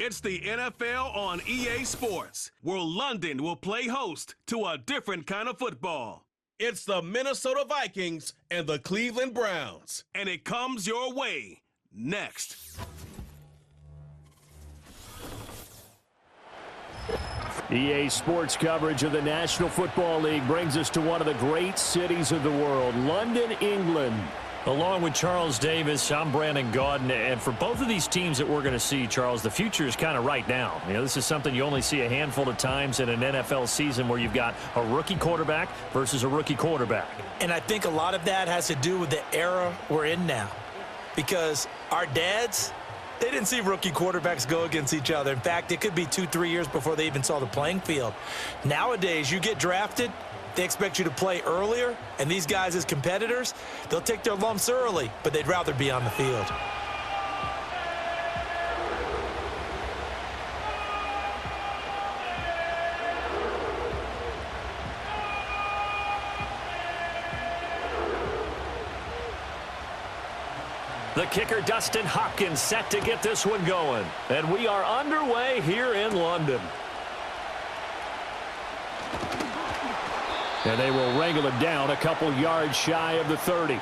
It's the NFL on EA Sports, where London will play host to a different kind of football. It's the Minnesota Vikings and the Cleveland Browns. And it comes your way next. EA Sports coverage of the National Football League brings us to one of the great cities of the world, London, England. Along with Charles Davis, I'm Brandon Gaudin, and for both of these teams that we're going to see, Charles, the future is kind of right now. You know, this is something you only see a handful of times in an NFL season where you've got a rookie quarterback versus a rookie quarterback. And I think a lot of that has to do with the era we're in now, because our dads, they didn't see rookie quarterbacks go against each other. In fact, it could be 2-3 years before they even saw the playing field. Nowadays, you get drafted, they expect you to play earlier, and these guys as competitors, they'll take their lumps early, but they'd rather be on the field. The kicker, Dustin Hopkins, set to get this one going. And we are underway here in London. And they will wrangle it down a couple yards shy of the 30.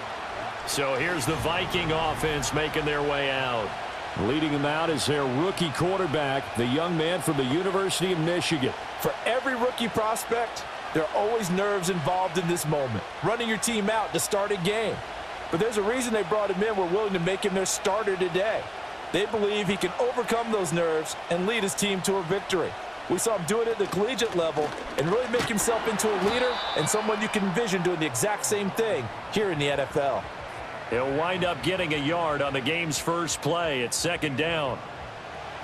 So here's the Viking offense making their way out. Leading them out is their rookie quarterback, the young man from the University of Michigan. For every rookie prospect, there are always nerves involved in this moment. Running your team out to start a game. But there's a reason they brought him in. We're willing to make him their starter today. They believe he can overcome those nerves and lead his team to a victory. We saw him do it at the collegiate level and really make himself into a leader and someone you can envision doing the exact same thing here in the NFL. He'll wind up getting a yard on the game's first play at second down.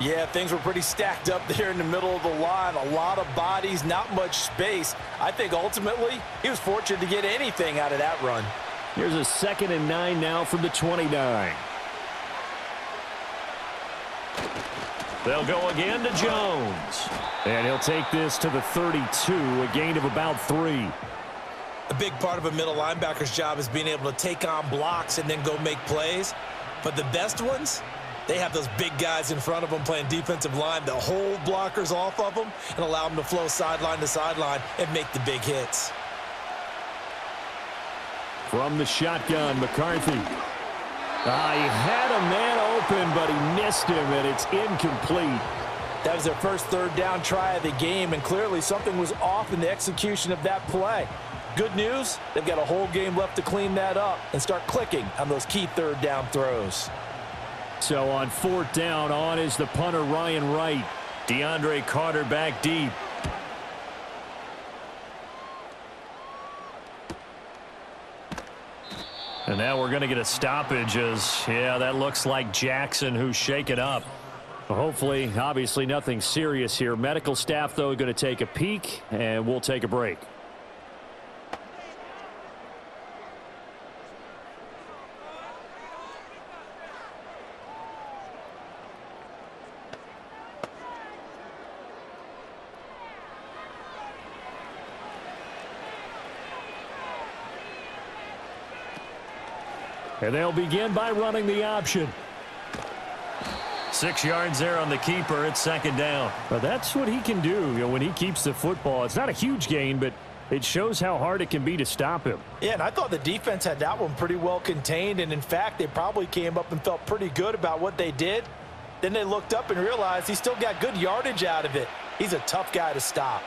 Yeah, things were pretty stacked up there in the middle of the line. A lot of bodies, not much space. I think ultimately he was fortunate to get anything out of that run. Here's a 2nd and 9 now from the 29. They'll go again to Jones. And he'll take this to the 32, a gain of about 3. A big part of a middle linebacker's job is being able to take on blocks and then go make plays. But the best ones, they have those big guys in front of them playing defensive line that hold blockers off of them and allow them to flow sideline to sideline and make the big hits. From the shotgun, McCarthy. He had a man open, but he missed him, and it's incomplete. That was their first third down try of the game, and clearly something was off in the execution of that play. Good news, they've got a whole game left to clean that up and start clicking on those key third down throws. So on 4th down, on is the punter, Ryan Wright. DeAndre Carter back deep. And now we're going to get a stoppage as, yeah, that looks like Jackson who's shaken up. Well, hopefully, obviously nothing serious here. Medical staff, though, going to take a peek, and we'll take a break. And they'll begin by running the option. 6 yards there on the keeper. It's second down. But that's what he can do, you know, when he keeps the football. It's not a huge gain, but it shows how hard it can be to stop him. Yeah, and I thought the defense had that one pretty well contained. And, in fact, they probably came up and felt pretty good about what they did. Then they looked up and realized he still got good yardage out of it. He's a tough guy to stop.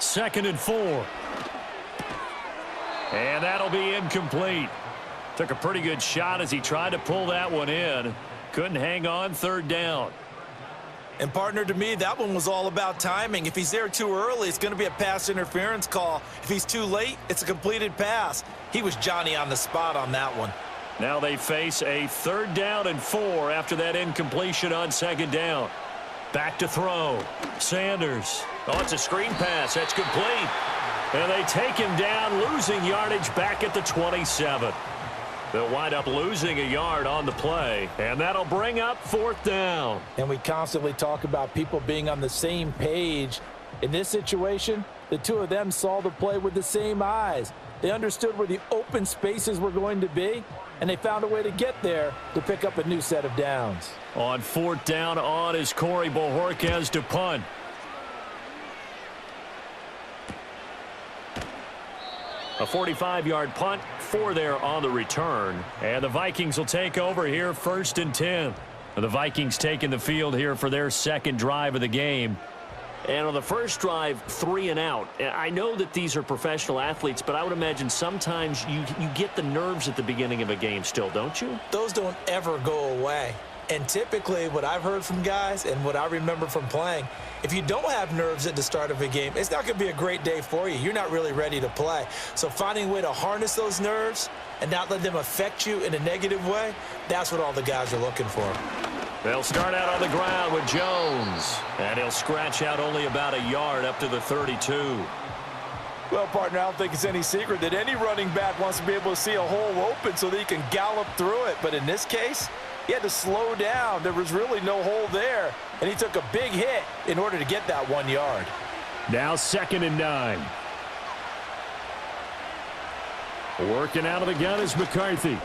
2nd and 4. And that'll be incomplete. Took a pretty good shot as he tried to pull that one in. Couldn't hang on, 3rd down. And, partner, to me, that one was all about timing. If he's there too early, it's going to be a pass interference call. If he's too late, it's a completed pass. He was Johnny on the spot on that one. Now they face a 3rd down and 4 after that incompletion on 2nd down. Back to throw. Sanders. Oh, it's a screen pass. That's complete. And they take him down, losing yardage back at the 27. They'll wind up losing a yard on the play, and that'll bring up 4th down. And we constantly talk about people being on the same page. In this situation, the two of them saw the play with the same eyes. They understood where the open spaces were going to be, and they found a way to get there to pick up a new set of downs. On 4th down on is Corey Bojorquez to punt. A 45-yard punt, 4 there on the return. And the Vikings will take over here 1st and 10. The Vikings taking the field here for their second drive of the game. And on the first drive, 3 and out. I know that these are professional athletes, but I would imagine sometimes you get the nerves at the beginning of a game still, don't you? Those don't ever go away. And typically what I've heard from guys and what I remember from playing, if you don't have nerves at the start of a game, it's not going to be a great day for you. You're not really ready to play. So finding a way to harness those nerves and not let them affect you in a negative way, that's what all the guys are looking for. They'll start out on the ground with Jones. And he'll scratch out only about a yard up to the 32. Well, partner, I don't think it's any secret that any running back wants to be able to see a hole open so that he can gallop through it. But in this case, he had to slow down. There was really no hole there. And he took a big hit in order to get that 1 yard. Now 2nd and 9. Working out of the gun is McCarthy.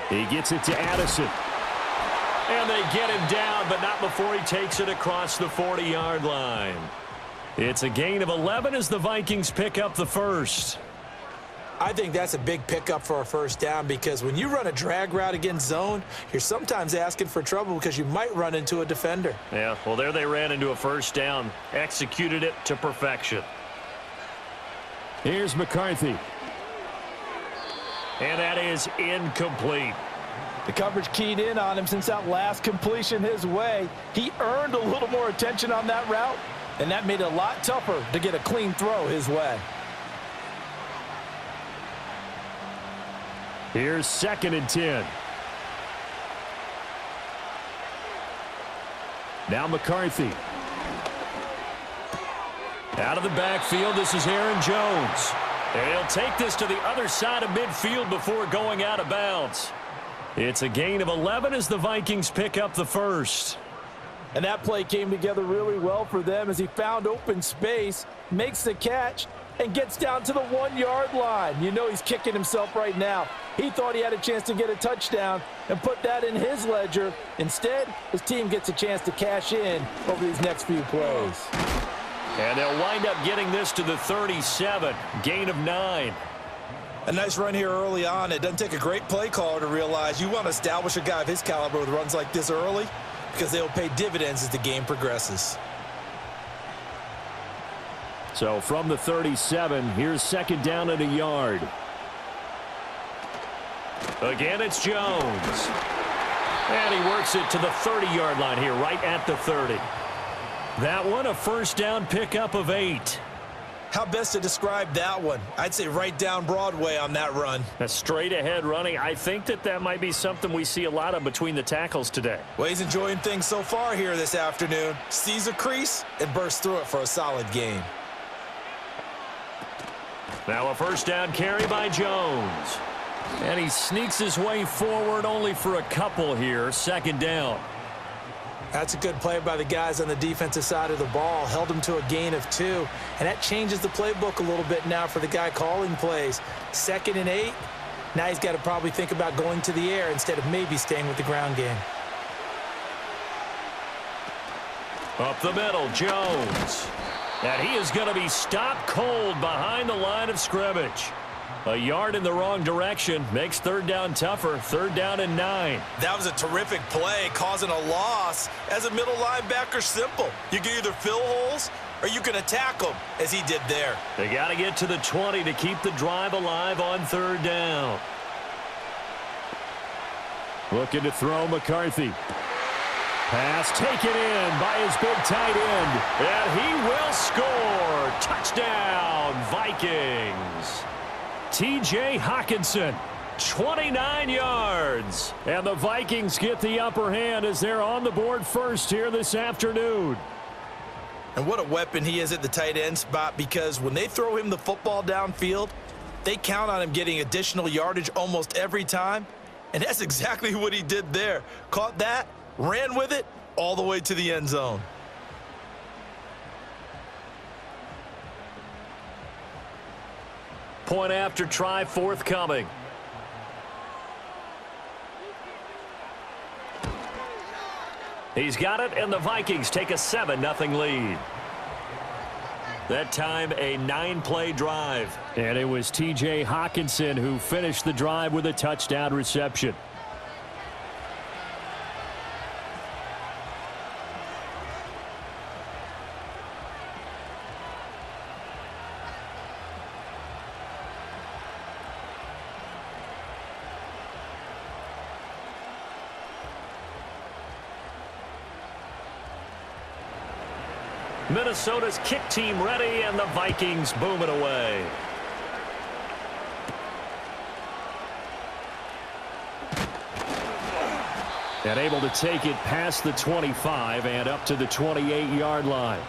He gets it to Addison. And they get him down, but not before he takes it across the 40-yard line. It's a gain of 11 as the Vikings pick up the first. I think that's a big pickup for a first down because when you run a drag route against zone, you're sometimes asking for trouble because you might run into a defender. Yeah, well, there they ran into a first down, executed it to perfection. Here's McCarthy. And that is incomplete. The coverage keyed in on him since that last completion his way. He earned a little more attention on that route, and that made it a lot tougher to get a clean throw his way. Here's 2nd and 10. Now McCarthy. Out of the backfield, this is Aaron Jones. And he'll take this to the other side of midfield before going out of bounds. It's a gain of 11 as the Vikings pick up the first. And that play came together really well for them as he found open space, makes the catch, and gets down to the 1 yard line. You know he's kicking himself right now. He thought he had a chance to get a touchdown and put that in his ledger. Instead, his team gets a chance to cash in over these next few plays. And they'll wind up getting this to the 37, gain of 9. A nice run here early on. It doesn't take a great play caller to realize you want to establish a guy of his caliber with runs like this early because they'll pay dividends as the game progresses. So from the 37, here's 2nd down and a yard. Again, it's Jones. And he works it to the 30-yard line here, right at the 30. That one, a first down pickup of 8. How best to describe that one? I'd say right down Broadway on that run. A straight-ahead running. I think that might be something we see a lot of between the tackles today. Well, he's enjoying things so far here this afternoon. Sees a crease and bursts through it for a solid gain. Now a first down carry by Jones. And he sneaks his way forward only for a couple here. 2nd down. That's a good play by the guys on the defensive side of the ball. Held him to a gain of 2. And that changes the playbook a little bit now for the guy calling plays. 2nd and 8. Now he's got to probably think about going to the air instead of maybe staying with the ground game. Up the middle, Jones. And he is going to be stopped cold behind the line of scrimmage. A yard in the wrong direction makes 3rd down tougher. 3rd down and 9. That was a terrific play, causing a loss. As a middle linebacker, simple. You can either fill holes or you can attack them, as he did there. They got to get to the 20 to keep the drive alive on 3rd down. Looking to throw McCarthy. Pass taken in by his big tight end. And he will score. Touchdown, Vikings. T.J. Hockenson, 29 yards. And the Vikings get the upper hand as they're on the board first here this afternoon. And what a weapon he is at the tight end spot, because when they throw him the football downfield, they count on him getting additional yardage almost every time. And that's exactly what he did there. Caught that, ran with it all the way to the end zone. Point after try forthcoming. He's got it, and the Vikings take a 7-0 lead. That time, a 9-play drive. And it was T.J. Hawkinson who finished the drive with a touchdown reception. Minnesota's kick team ready, and the Vikings boom it away. And able to take it past the 25 and up to the 28-yard line.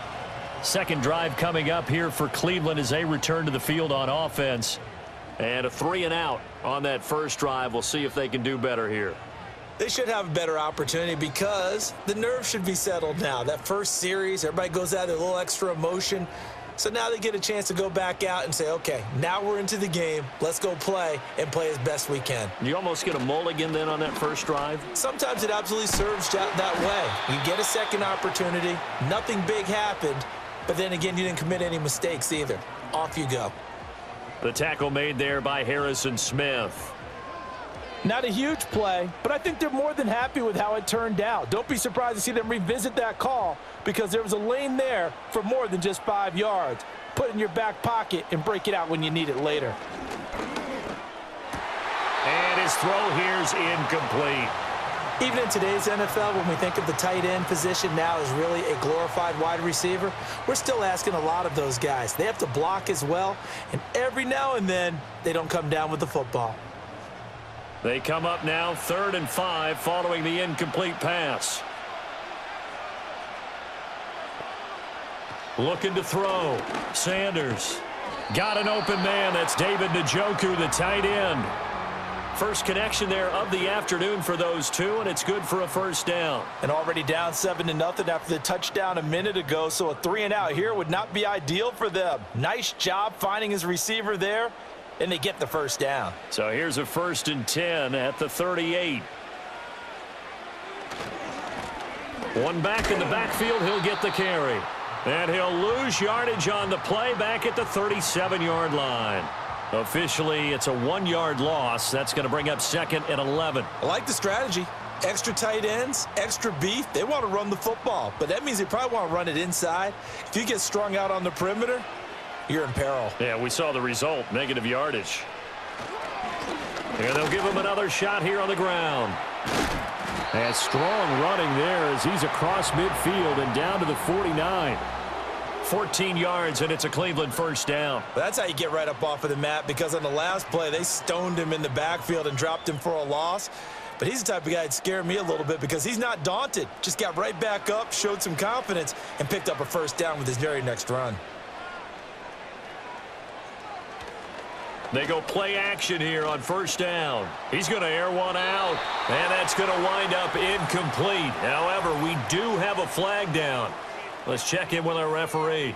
Second drive coming up here for Cleveland as they return to the field on offense. And a 3-and-out on that first drive. We'll see if they can do better here. They should have a better opportunity because the nerves should be settled now. That first series, everybody goes out with a little extra emotion. So now they get a chance to go back out and say, okay, now we're into the game. Let's go play and play as best we can. You almost get a mulligan then on that first drive? Sometimes it absolutely serves that way. You get a second opportunity. Nothing big happened. But then again, you didn't commit any mistakes either. Off you go. The tackle made there by Harrison Smith. Not a huge play, but I think they're more than happy with how it turned out. Don't be surprised to see them revisit that call because there was a lane there for more than just 5 yards. Put it in your back pocket and break it out when you need it later. And his throw here's incomplete. Even in today's NFL, when we think of the tight end position now as really a glorified wide receiver, we're still asking a lot of those guys. They have to block as well, and every now and then they don't come down with the football. They come up now 3rd and 5 following the incomplete pass. Looking to throw. Sanders. Got an open man. That's David Njoku, the tight end. First connection there of the afternoon for those two, and it's good for a first down. And already down 7-0 after the touchdown a minute ago, so a 3-and-out here would not be ideal for them. Nice job finding his receiver there. And they get the first down. So here's a 1st and 10 at the 38. One back in the backfield. He'll get the carry. And he'll lose yardage on the play back at the 37-yard line. Officially, it's a 1-yard loss. That's going to bring up 2nd and 11. I like the strategy. Extra tight ends, extra beef. They want to run the football, but that means they probably want to run it inside. If you get strung out on the perimeter, you're in peril. Yeah, we saw the result, negative yardage. And they'll give him another shot here on the ground. And strong running there as he's across midfield and down to the 49. 14 yards, and it's a Cleveland first down. That's how you get right up off of the mat, because on the last play, they stoned him in the backfield and dropped him for a loss. But he's the type of guy that scared me a little bit because he's not daunted. Just got right back up, showed some confidence, and picked up a first down with his very next run. They go play action here on first down. He's going to air one out, and that's going to wind up incomplete. However, we do have a flag down. Let's check in with our referee.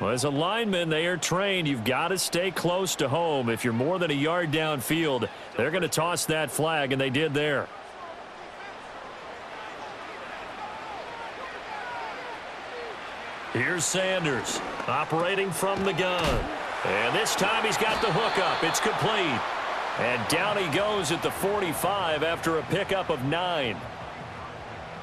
Well, as a lineman, they are trained. You've got to stay close to home. If you're more than a yard downfield, they're going to toss that flag, and they did there. Here's Sanders operating from the gun. And this time he's got the hook up. It's complete. And down he goes at the 45 after a pickup of 9.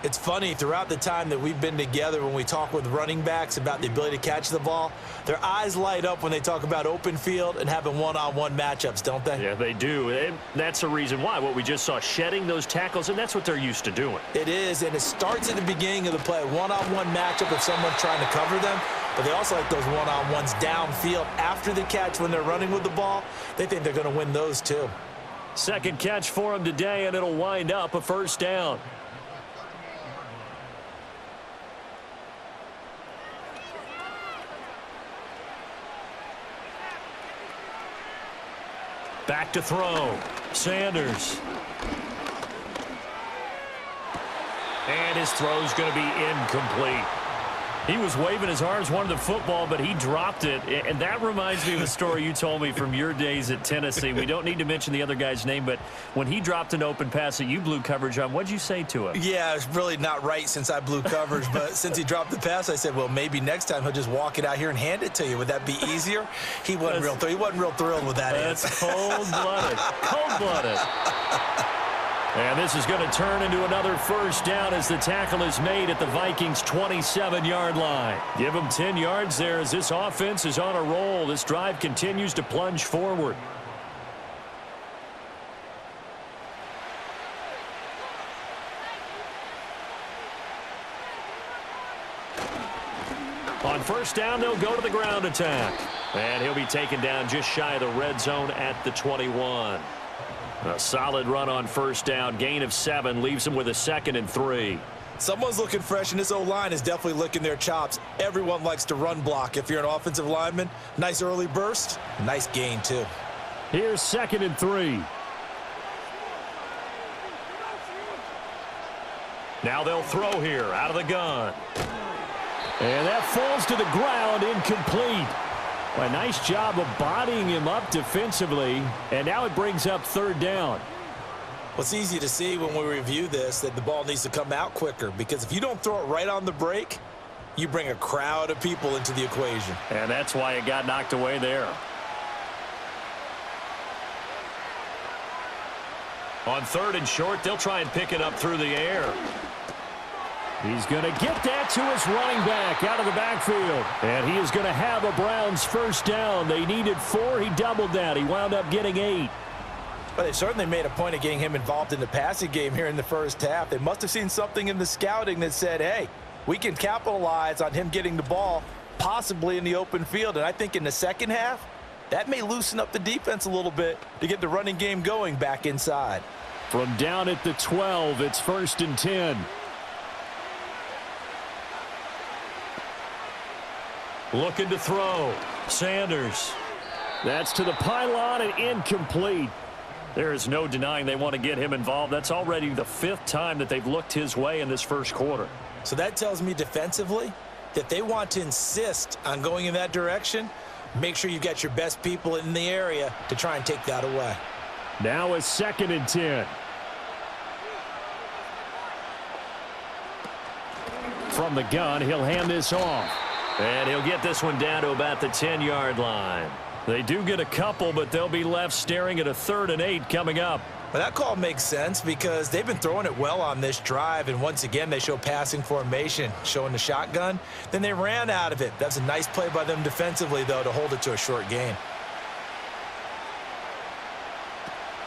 It's funny, throughout the time that we've been together, when we talk with running backs about the ability to catch the ball, their eyes light up when they talk about open field and having one-on-one matchups, don't they? Yeah, they do. And that's the reason why. What we just saw, shedding those tackles, and that's what they're used to doing. It is, and it starts at the beginning of the play. One-on-one matchup with someone trying to cover them, but they also like those one-on-ones downfield after the catch when they're running with the ball. They think they're going to win those too. Second catch for him today, and it'll wind up a first down. Back to throw. Sanders. And his throw's going to be incomplete. He was waving his arms, wanted the football, but he dropped it. And that reminds me of a story you told me from your days at Tennessee. We don't need to mention the other guy's name, but when he dropped an open pass that you blew coverage on, what'd you say to him? Yeah, it's really not right since I blew coverage, but since he dropped the pass, I said, well, maybe next time he'll just walk it out here and hand it to you. Would that be easier? He wasn't real thrilled with that That's answer. cold-blooded. Cold-blooded. And this is going to turn into another first down as the tackle is made at the Vikings' 27-yard line. Give them 10 yards there as this offense is on a roll. This drive continues to plunge forward. On first down, they'll go to the ground attack. And he'll be taken down just shy of the red zone at the 21. A solid run on first down. Gain of 7 leaves him with a 2nd and 3. Someone's looking fresh, and this O-line is definitely licking their chops. Everyone likes to run block. If you're an offensive lineman, nice early burst, nice gain too. Here's 2nd and 3. Now they'll throw here out of the gun. And that falls to the ground, incomplete. A nice job of bodying him up defensively, and now it brings up 3rd down. Well, it's easy to see when we review this that the ball needs to come out quicker, because if you don't throw it right on the break, you bring a crowd of people into the equation. And that's why it got knocked away there. On 3rd and short, they'll try and pick it up through the air. He's going to get that to his running back out of the backfield. And he is going to have a Browns first down. They needed 4. He doubled that. He wound up getting 8. But they certainly made a point of getting him involved in the passing game here in the first half. They must have seen something in the scouting that said, hey, we can capitalize on him getting the ball possibly in the open field. And I think in the second half, that may loosen up the defense a little bit to get the running game going back inside. From down at the 12, it's 1st and 10. Looking to throw. Sanders. That's to the pylon and incomplete. There is no denying they want to get him involved. That's already the 5th time that they've looked his way in this first quarter. So that tells me defensively that they want to insist on going in that direction. Make sure you've got your best people in the area to try and take that away. Now it's 2nd and 10. From the gun, he'll hand this off. And he'll get this one down to about the 10-yard line. They do get a couple, but they'll be left staring at a 3rd and 8 coming up. Well, that call makes sense because they've been throwing it well on this drive, and once again they show passing formation, showing the shotgun. Then they ran out of it. That's a nice play by them defensively, though, to hold it to a short gain.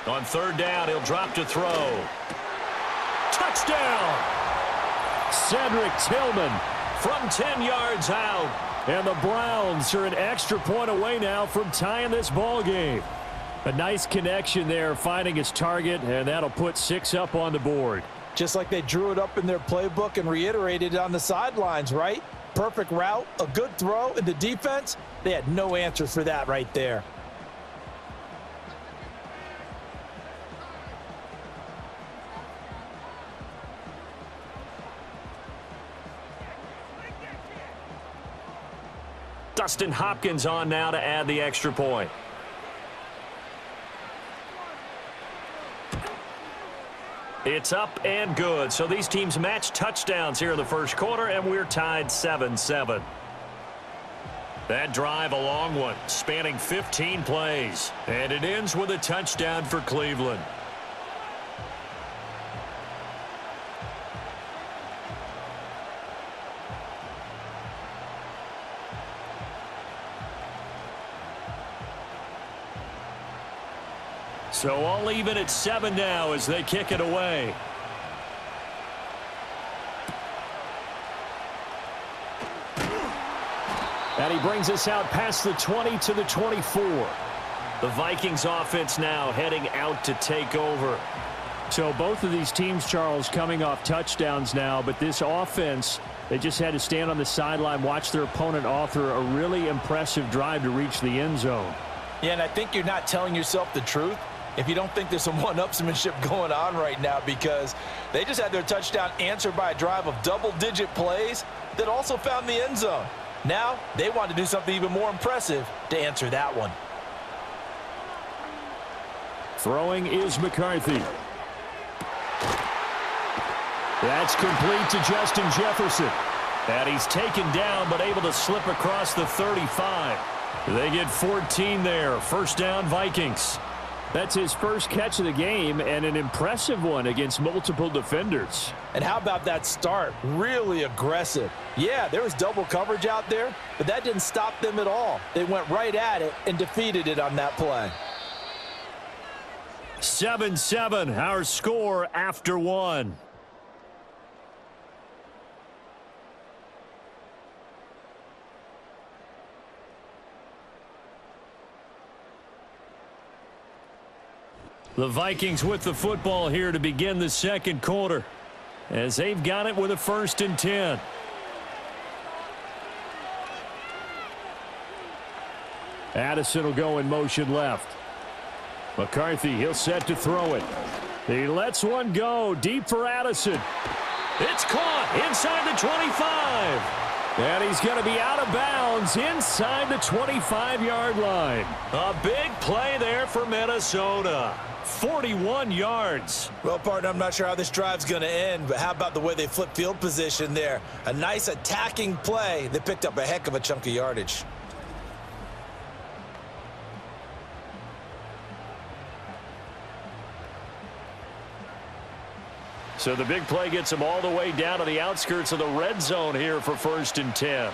On 3rd down, he'll drop to throw. Touchdown! Cedric Tillman from 10 yards out. And the Browns are an extra point away now from tying this ball game. A nice connection there, finding his target, and that'll put 6 up on the board. Just like they drew it up in their playbook and reiterated it on the sidelines, right? Perfect route, a good throw, and the defense, they had no answer for that right there. Dustin Hopkins on now to add the extra point. It's up and good. So these teams match touchdowns here in the first quarter, and we're tied 7-7. That drive, a long one, spanning 15 plays. And it ends with a touchdown for Cleveland. So all even at 7 now as they kick it away. And he brings us out past the 20 to the 24. The Vikings offense now heading out to take over. So both of these teams, Charles, coming off touchdowns now, but this offense, they just had to stand on the sideline, watch their opponent author a really impressive drive to reach the end zone. Yeah, and I think you're not telling yourself the truth if you don't think there's some one-upsmanship going on right now, because they just had their touchdown answered by a drive of double-digit plays that also found the end zone. Now they want to do something even more impressive to answer that one. Throwing is McCarthy. That's complete to Justin Jefferson. And he's taken down but able to slip across the 35. They get 14 there. First down, Vikings. That's his first catch of the game, and an impressive one against multiple defenders. And how about that start? Really aggressive. Yeah, there was double coverage out there, but that didn't stop them at all. They went right at it and defeated it on that play. 7-7, our score after one. The Vikings with the football here to begin the second quarter, as they've got it with a 1st and 10. Addison will go in motion left. McCarthy, he'll set to throw it. He lets one go deep for Addison. It's caught inside the 25. And he's going to be out of bounds inside the 25-yard line. A big play there for Minnesota. 41 yards. Well, partner, I'm not sure how this drive's going to end, but how about the way they flip field position there? A nice attacking play that picked up a heck of a chunk of yardage. So the big play gets him all the way down to the outskirts of the red zone here for 1st and 10.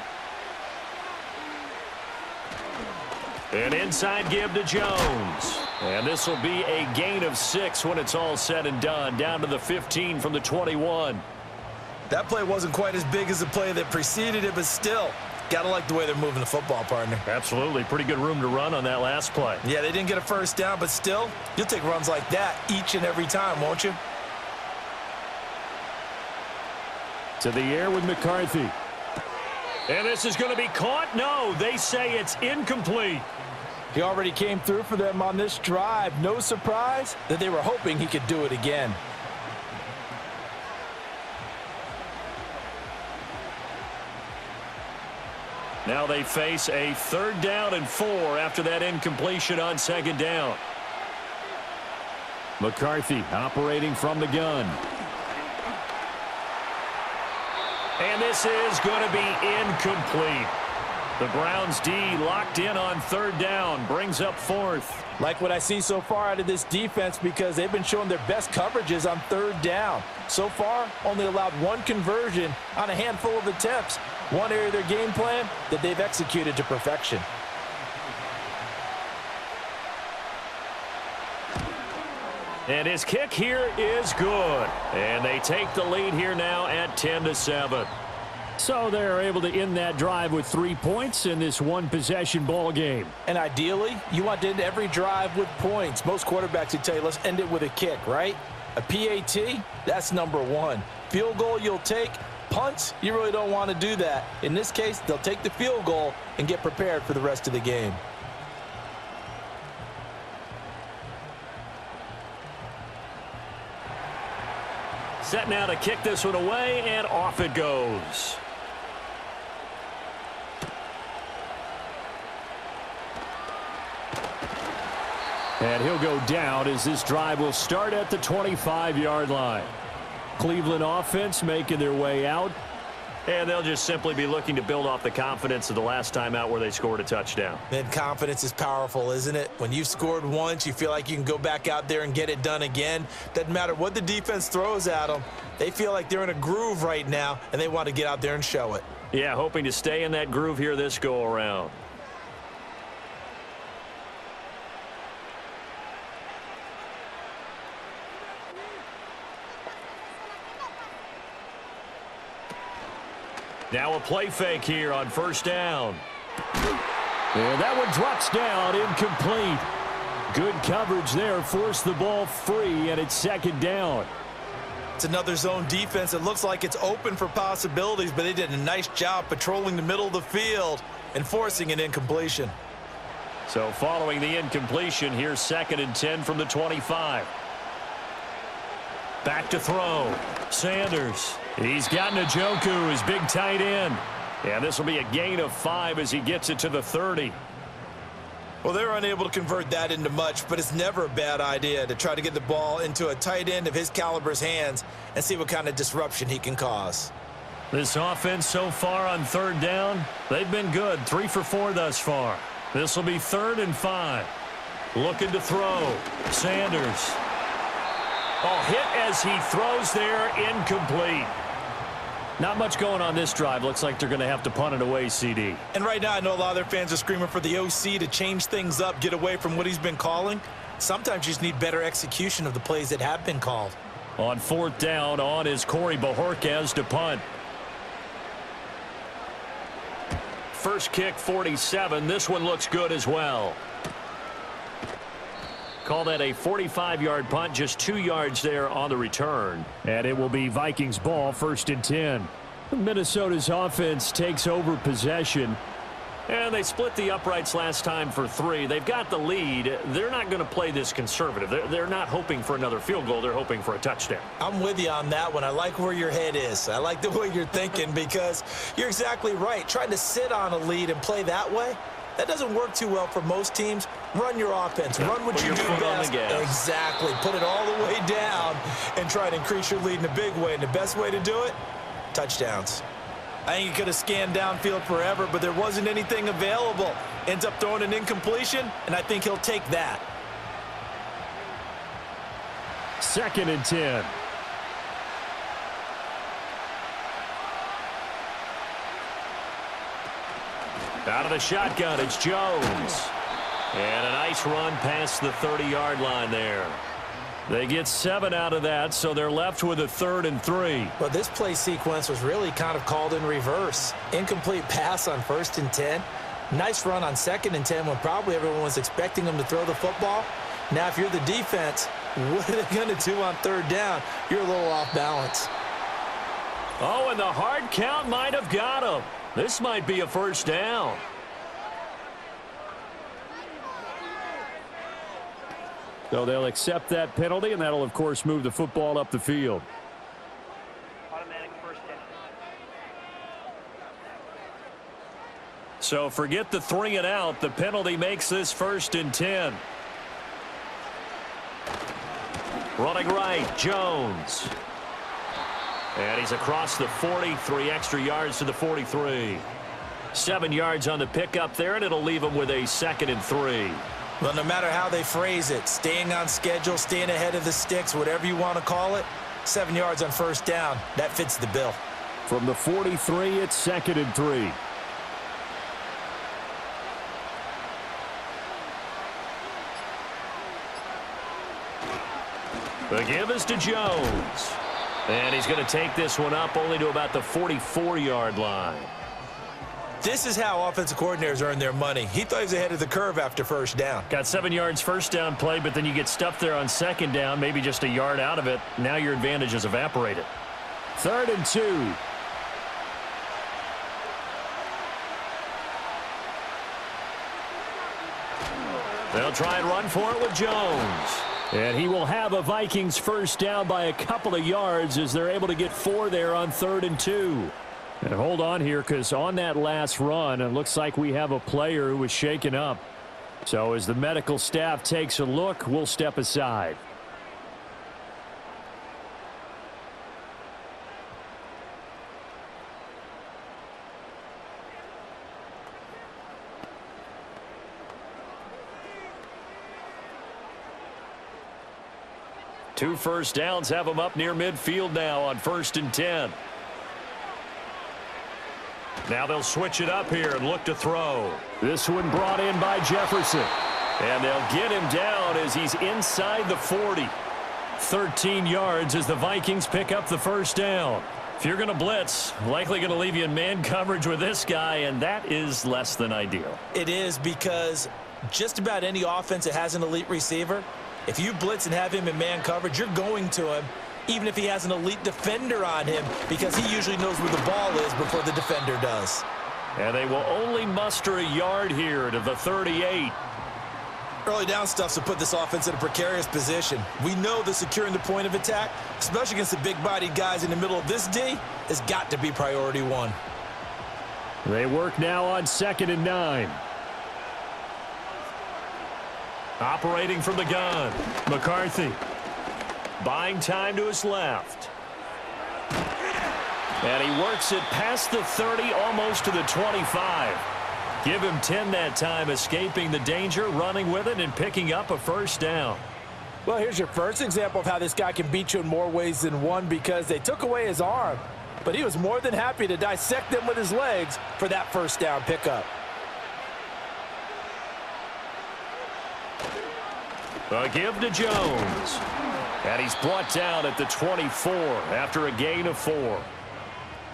An inside give to Jones. And this will be a gain of 6 when it's all said and done. Down to the 15 from the 21. That play wasn't quite as big as the play that preceded it, but still, gotta like the way they're moving the football, partner. Absolutely. Pretty good room to run on that last play. Yeah, they didn't get a first down, but still, you'll take runs like that each and every time, won't you? To the air with McCarthy. And this is going to be caught? No, they say it's incomplete. He already came through for them on this drive. No surprise that they were hoping he could do it again. Now they face a 3rd down and 4 after that incompletion on 2nd down. McCarthy operating from the gun. And this is going to be incomplete. The Browns D locked in on 3rd down, brings up 4th. Like what I see so far out of this defense, because they've been showing their best coverages on 3rd down. So far, only allowed 1 conversion on a handful of attempts. One area of their game plan that they've executed to perfection. And his kick here is good. And they take the lead here now at 10-7. So they're able to end that drive with 3 points in this one-possession ball game. And ideally, you want to end every drive with points. Most quarterbacks would tell you, let's end it with a kick, right? A PAT, that's number 1. Field goal you'll take. Punts, you really don't want to do that. In this case, they'll take the field goal and get prepared for the rest of the game. Set now to kick this one away, and off it goes. And he'll go down as this drive will start at the 25-yard line. Cleveland offense making their way out. And they'll just simply be looking to build off the confidence of the last time out where they scored a touchdown. Man, confidence is powerful, isn't it? When you've scored once, you feel like you can go back out there and get it done again. Doesn't matter what the defense throws at them. They feel like they're in a groove right now, and they want to get out there and show it. Yeah, hoping to stay in that groove here this go-around. Now a play fake here on 1st down. And that one drops down, incomplete. Good coverage there, forced the ball free, and it's 2nd down. It's another zone defense. It looks like it's open for possibilities, but they did a nice job patrolling the middle of the field and forcing an incompletion. So following the incompletion, here's 2nd and 10 from the 25. Back to throw. Sanders. He's got Njoku, his big tight end. And this will be a gain of 5 as he gets it to the 30. Well, they're unable to convert that into much, but it's never a bad idea to try to get the ball into a tight end of his caliber's hands and see what kind of disruption he can cause. This offense so far on 3rd down, they've been good. 3 for 4 thus far. This will be 3rd and 5. Looking to throw. Sanders. Oh, hit as he throws there, incomplete. Not much going on this drive. Looks like they're going to have to punt it away, CD. And right now I know a lot of their fans are screaming for the OC to change things up, get away from what he's been calling. Sometimes you just need better execution of the plays that have been called. On 4th down, on is Corey Bojorquez to punt. First kick, 47. This one looks good as well. Call that a 45-yard punt, just 2 yards there on the return. And it will be Vikings ball, 1st and 10. Minnesota's offense takes over possession. And they split the uprights last time for 3. They've got the lead. They're not going to play this conservative. They're not hoping for another field goal. They're hoping for a touchdown. I'm with you on that one. I like where your head is. I like the way you're thinking because you're exactly right. Trying to sit on a lead and play that way, that doesn't work too well for most teams. Run your offense. Run what you do best. Exactly. Put it all the way down and try to increase your lead in a big way. And the best way to do it, touchdowns. I think he could have scanned downfield forever, but there wasn't anything available. Ends up throwing an incompletion, and I think he'll take that. 2nd and 10. Out of the shotgun, it's Jones. And a nice run past the 30-yard line there. They get 7 out of that, so they're left with a 3rd and 3. But this play sequence was really kind of called in reverse. Incomplete pass on 1st and 10. Nice run on 2nd and 10 when probably everyone was expecting them to throw the football. Now, if you're the defense, what are they going to do on 3rd down? You're a little off balance. Oh, and the hard count might have got him. This might be a 1st down. So they'll accept that penalty, and that'll, of course, move the football up the field. Automatic 1st down. So forget the 3 and out. The penalty makes this 1st and 10. Running right, Jones. And he's across the 40, 3 extra yards to the 43. 7 yards on the pickup there, and it'll leave him with a 2nd and 3. Well, no matter how they phrase it, staying on schedule, staying ahead of the sticks, whatever you want to call it, 7 yards on 1st down, that fits the bill. From the 43, it's 2nd and 3. The give is to Jones. And he's going to take this one up only to about the 44-yard line. This is how offensive coordinators earn their money. He thought he was ahead of the curve after 1st down. Got 7 yards 1st down play, but then you get stuffed there on 2nd down, maybe just a yard out of it. Now your advantage is evaporated. 3rd and 2. They'll try and run for it with Jones. And he will have a Vikings 1st down by a couple of yards as they're able to get 4 there on 3rd and 2. And hold on here, because on that last run, it looks like we have a player who was shaken up. So as the medical staff takes a look, we'll step aside. Two 1st downs have them up near midfield now on 1st and 10. Now they'll switch it up here and look to throw. This one brought in by Jefferson. And they'll get him down as he's inside the 40. 13 yards as the Vikings pick up the 1st down. If you're going to blitz, likely going to leave you in man coverage with this guy, and that is less than ideal. It is, because just about any offense that has an elite receiver, if you blitz and have him in man coverage, you're going to him, even if he has an elite defender on him, because he usually knows where the ball is before the defender does. And they will only muster a yard here to the 38. Early down stuff's to put this offense in a precarious position. We know that securing the point of attack, especially against the big-bodied guys in the middle of this D, has got to be priority one. They work now on 2nd and 9. Operating from the gun, McCarthy. Buying time to his left. And he works it past the 30, almost to the 25. Give him 10 that time, escaping the danger, running with it, and picking up a first down. Well, here's your first example of how this guy can beat you in more ways than one, because they took away his arm, but he was more than happy to dissect them with his legs for that first down pickup. A give to Jones. And he's brought down at the 24 after a gain of 4.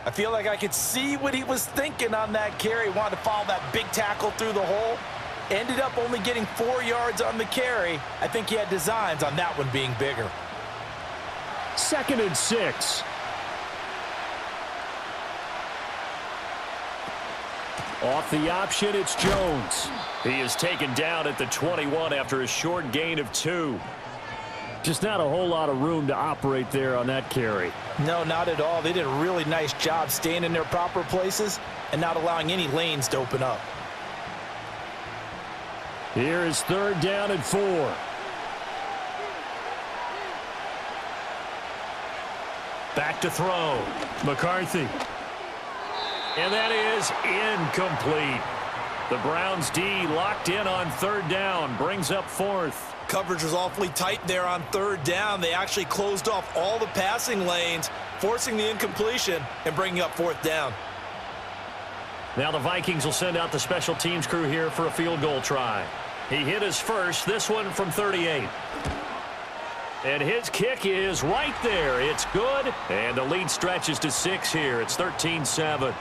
I feel like I could see what he was thinking on that carry. Wanted to follow that big tackle through the hole. Ended up only getting 4 yards on the carry. I think he had designs on that one being bigger. 2nd and 6. Off the option, it's Jones. He is taken down at the 21 after a short gain of 2. Just not a whole lot of room to operate there on that carry. No, not at all. They did a really nice job staying in their proper places and not allowing any lanes to open up. Here is 3rd down and 4. Back to throw. McCarthy. And that is incomplete. The Browns D locked in on 3rd down, brings up 4th. Coverage was awfully tight there on 3rd down. They actually closed off all the passing lanes, forcing the incompletion and bringing up 4th down. Now the Vikings will send out the special teams crew here for a field goal try. He hit his first, this one from 38. And his kick is right there. It's good, and the lead stretches to 6 here. It's 13-7.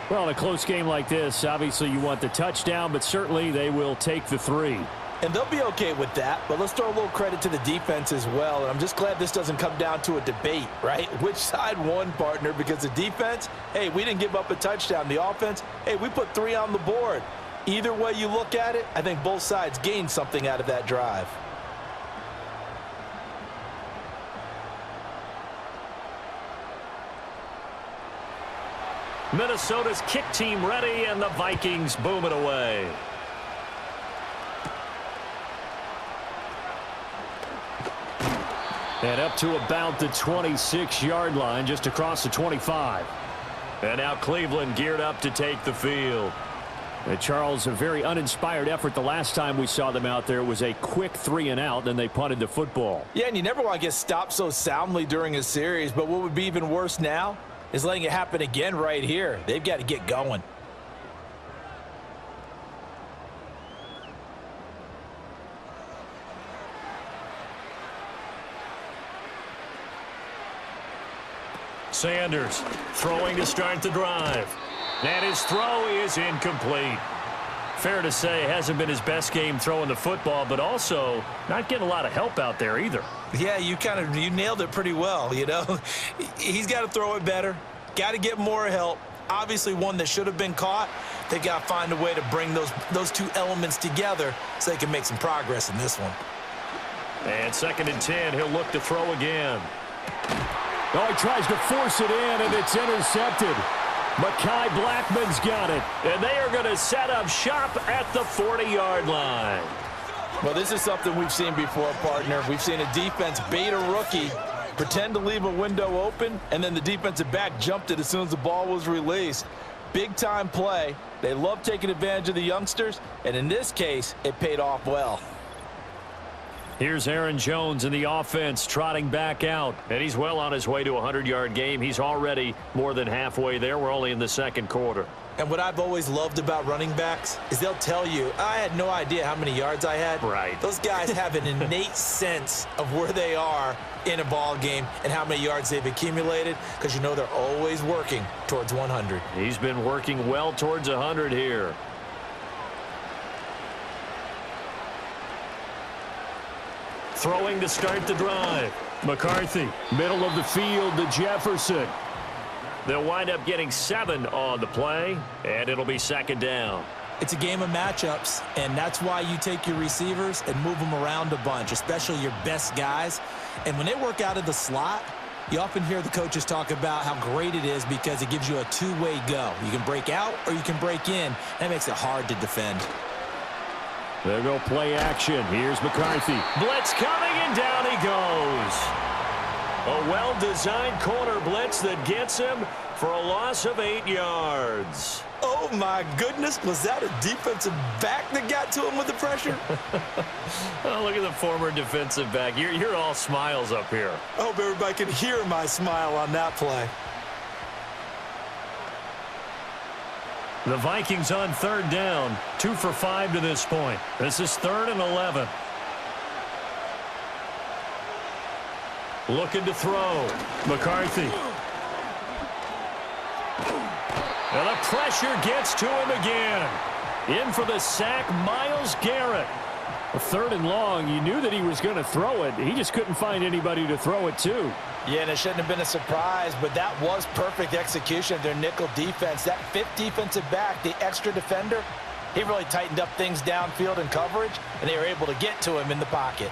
Well, in a close game like this, obviously you want the touchdown, but certainly they will take the 3. And they'll be okay with that, but let's throw a little credit to the defense as well. And I'm just glad this doesn't come down to a debate, right? Which side won, partner? Because the defense, hey, we didn't give up a touchdown. The offense, hey, we put 3 on the board. Either way you look at it, I think both sides gained something out of that drive. Minnesota's kick team ready, and the Vikings boom it away. And up to about the 26-yard line, just across the 25. And now Cleveland geared up to take the field. And Charles, a very uninspired effort the last time we saw them out there. It was a quick 3 and out, then they punted the football. Yeah, and you never want to get stopped so soundly during a series, but what would be even worse now is letting it happen again right here. They've got to get going. Sanders throwing to start the drive. And his throw is incomplete. Fair to say, hasn't been his best game throwing the football, but also not getting a lot of help out there either. Yeah, you nailed it pretty well, you know. He's got to throw it better. Got to get more help. Obviously one that should have been caught. They got to find a way to bring those two elements together so they can make some progress in this one. And 2nd and 10, he'll look to throw again. Oh, he tries to force it in, and it's intercepted. Mekhi Blackman's got it. And they are going to set up shop at the 40-yard line. Well, this is something we've seen before, partner. We've seen a defense bait a rookie, pretend to leave a window open, and then the defensive back jumped it as soon as the ball was released. Big-time play. They love taking advantage of the youngsters, and in this case, it paid off well. Here's Aaron Jones in the offense trotting back out, and he's well on his way to a 100-yard game. He's already more than halfway there. We're only in the 2nd quarter. And what I've always loved about running backs is they'll tell you, I had no idea how many yards I had. Right. Those guys have an innate sense of where they are in a ball game and how many yards they've accumulated, because you know they're always working towards 100. He's been working well towards 100 here. Throwing to start the drive. McCarthy, middle of the field to Jefferson. They'll wind up getting 7 on the play, and it'll be 2nd down. It's a game of matchups, and that's why you take your receivers and move them around a bunch, especially your best guys. And when they work out of the slot, you often hear the coaches talk about how great it is because it gives you a two-way go. You can break out or you can break in. That makes it hard to defend. There go play action. Here's McCarthy. Blitz coming, and down he goes. A well-designed corner blitz that gets him for a loss of 8 yards. Oh, my goodness. Was that a defensive back that got to him with the pressure? Oh, look at the former defensive back. You're all smiles up here. I hope everybody can hear my smile on that play. The Vikings on third down. 2 for 5 to this point. This is 3rd and 11. Looking to throw. McCarthy. And the pressure gets to him again. In for the sack, Myles Garrett. 3rd and long. You knew that he was going to throw it. He just couldn't find anybody to throw it to. Yeah, and it shouldn't have been a surprise, but that was perfect execution of their nickel defense. That 5th defensive back, the extra defender, he really tightened up things downfield in coverage, and they were able to get to him in the pocket.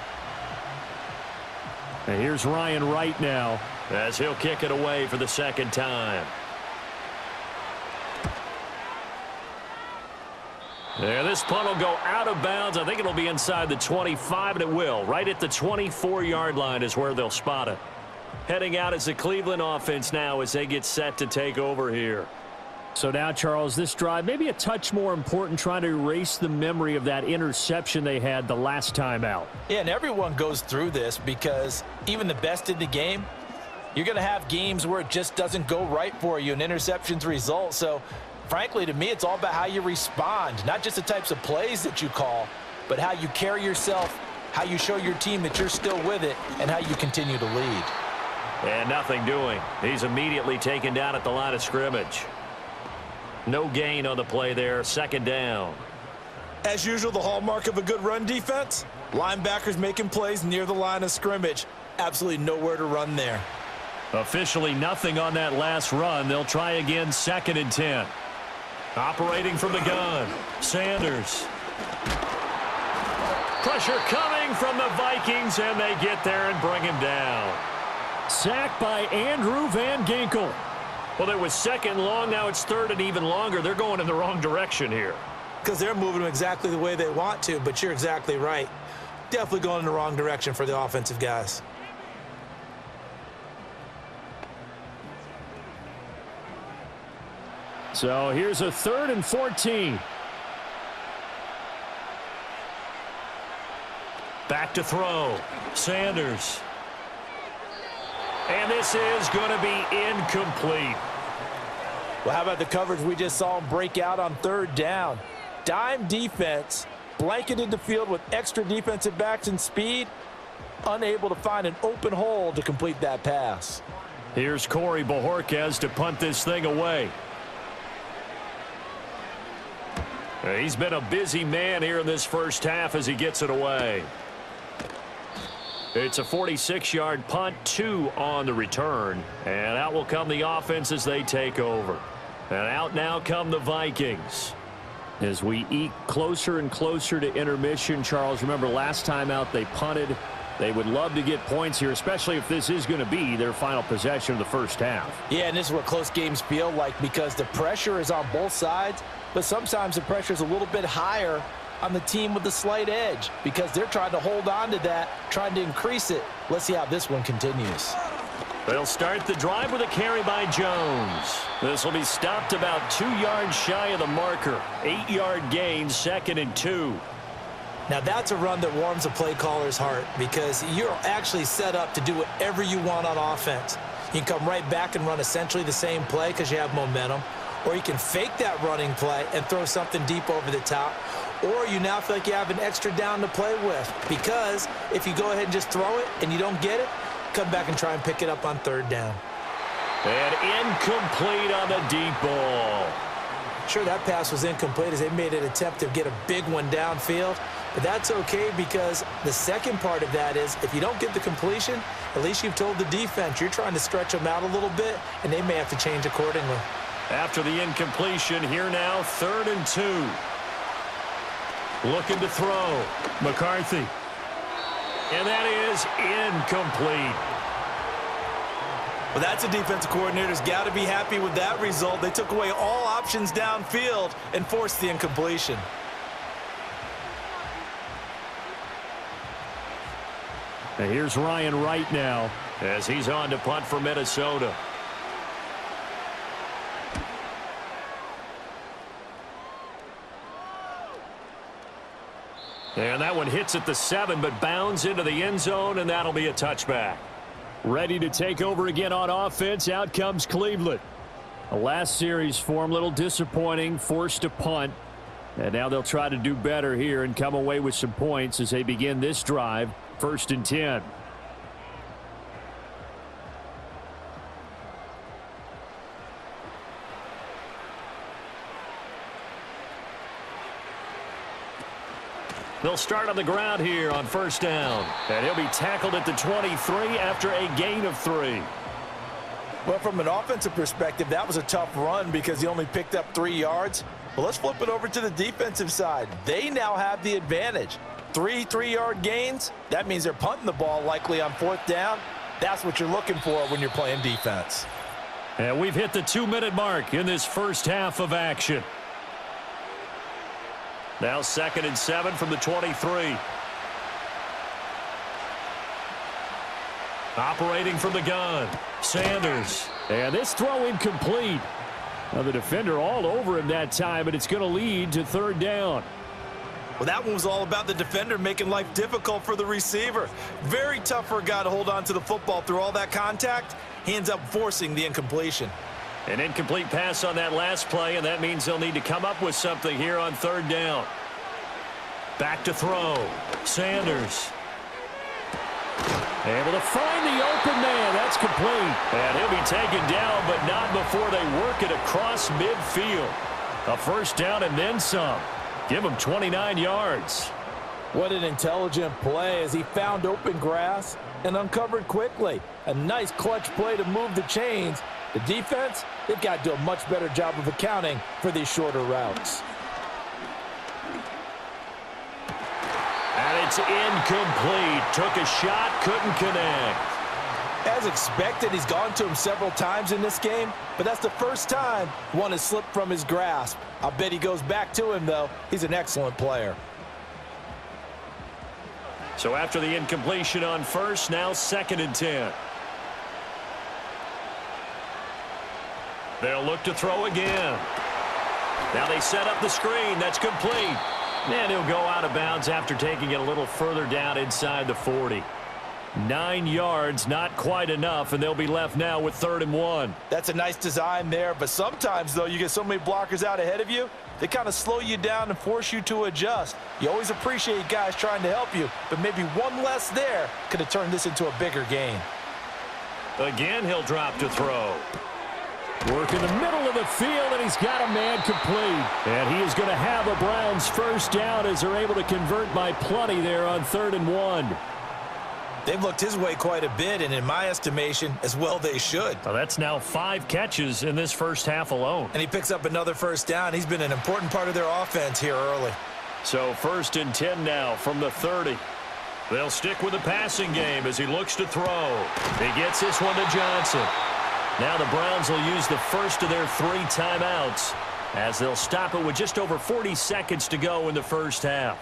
And here's Ryan Wright now, as he'll kick it away for the 2nd time. Yeah, this punt will go out of bounds. I think it'll be inside the 25, and it will. Right at the 24-yard line is where they'll spot it. Heading out is the Cleveland offense now as they get set to take over here. So now, Charles, this drive maybe a touch more important, trying to erase the memory of that interception they had the last time out. Yeah, and everyone goes through this because even the best in the game, you're going to have games where it just doesn't go right for you, and interceptions result. So, frankly, to me, it's all about how you respond, not just the types of plays that you call, but how you carry yourself, how you show your team that you're still with it, and how you continue to lead. And nothing doing. He's immediately taken down at the line of scrimmage. No gain on the play there. 2nd down. As usual, the hallmark of a good run defense, linebackers making plays near the line of scrimmage. Absolutely nowhere to run there. Officially nothing on that last run. They'll try again, 2nd and 10. Operating from the gun, Sanders. Pressure coming from the Vikings, and they get there and bring him down. Sacked by Andrew Van Ginkel. Well, it was 2nd long. Now it's 3rd and even longer. They're going in the wrong direction here. Because they're moving them exactly the way they want to, but you're exactly right. Definitely going in the wrong direction for the offensive guys. So here's a 3rd and 14. Back to throw. Sanders. And this is going to be incomplete. Well, how about the coverage we just saw him break out on 3rd down? Dime defense, blanketed the field with extra defensive backs and speed, unable to find an open hole to complete that pass. Here's Corey Bojorquez to punt this thing away. He's been a busy man here in this first half as he gets it away. It's a 46-yard punt, 2 on the return. And out will come the offense as they take over. And out now come the Vikings. As we eke closer and closer to intermission, Charles, remember last time out they punted. They would love to get points here, especially if this is going to be their final possession of the first half. Yeah, and this is what close games feel like because the pressure is on both sides, but sometimes the pressure is a little bit higher on the team with the slight edge because they're trying to hold on to that, trying to increase it. Let's see how this one continues. They'll start the drive with a carry by Jones. This will be stopped about 2 yards shy of the marker. 8-yard gain, 2nd and 2. Now that's a run that warms a play caller's heart because you're actually set up to do whatever you want on offense. You can come right back and run essentially the same play because you have momentum, or you can fake that running play and throw something deep over the top, or you now feel like you have an extra down to play with because if you go ahead and just throw it and you don't get it, come back and try and pick it up on 3rd down. And incomplete on the deep ball. Sure, that pass was incomplete as they made an attempt to get a big one downfield, but that's okay because the second part of that is if you don't get the completion, at least you've told the defense you're trying to stretch them out a little bit, and they may have to change accordingly. After the incompletion, here now 3rd and 2. Looking to throw. McCarthy. And that is incomplete. Well, that's a defensive coordinator's got to be happy with that result. They took away all options downfield and forced the incompletion. And here's Ryan Wright now as he's on to punt for Minnesota. And that one hits at the 7, but bounds into the end zone, and that'll be a touchback. Ready to take over again on offense. Out comes Cleveland. The last series for him, a little disappointing, forced to punt. And now they'll try to do better here and come away with some points as they begin this drive. 1st and 10. They'll start on the ground here on 1st down. And he'll be tackled at the 23 after a gain of 3. Well, from an offensive perspective, that was a tough run because he only picked up 3 yards. Well, let's flip it over to the defensive side. They now have the advantage. 3 3-yard gains, that means they're punting the ball likely on 4th down. That's what you're looking for when you're playing defense. And we've hit the 2-minute mark in this first half of action. Now 2nd and 7 from the 23. Operating from the gun, Sanders. And this throw incomplete. Now the defender all over him that time, but it's going to lead to 3rd down. Well, that one was all about the defender making life difficult for the receiver. Very tough for a guy to hold on to the football through all that contact. He ends up forcing the incompletion. An incomplete pass on that last play, and that means they'll need to come up with something here on 3rd down. Back to throw. Sanders. Able to find the open man. That's complete. And he'll be taken down, but not before they work it across midfield. A 1st down and then some. Give him 29 yards. What an intelligent play as he found open grass and uncovered quickly. A nice clutch play to move the chains. The defense, they've got to do a much better job of accounting for these shorter routes. And it's incomplete. Took a shot, couldn't connect. As expected, he's gone to him several times in this game, but that's the first time one has slipped from his grasp. I bet he goes back to him, though. He's an excellent player. So after the incompletion on 1st, now 2nd and 10. They'll look to throw again. Now they set up the screen. That's complete. And he'll go out of bounds after taking it a little further down inside the 40. 9 yards, not quite enough, and they'll be left now with 3rd and 1. That's a nice design there, but sometimes, though, you get so many blockers out ahead of you, they kind of slow you down and force you to adjust. You always appreciate guys trying to help you, but maybe one less there could have turned this into a bigger game. Again, he'll drop to throw. Work in the middle of the field, and he's got a man complete. And he is going to have a Browns 1st down as they're able to convert by plenty there on 3rd and 1. They've looked his way quite a bit, and in my estimation, as well they should. Well, that's now 5 catches in this first half alone. And he picks up another 1st down. He's been an important part of their offense here early. So 1st and 10 now from the 30. They'll stick with the passing game as he looks to throw. He gets this one to Johnson. Now the Browns will use the first of their 3 timeouts as they'll stop it with just over 40 seconds to go in the first half.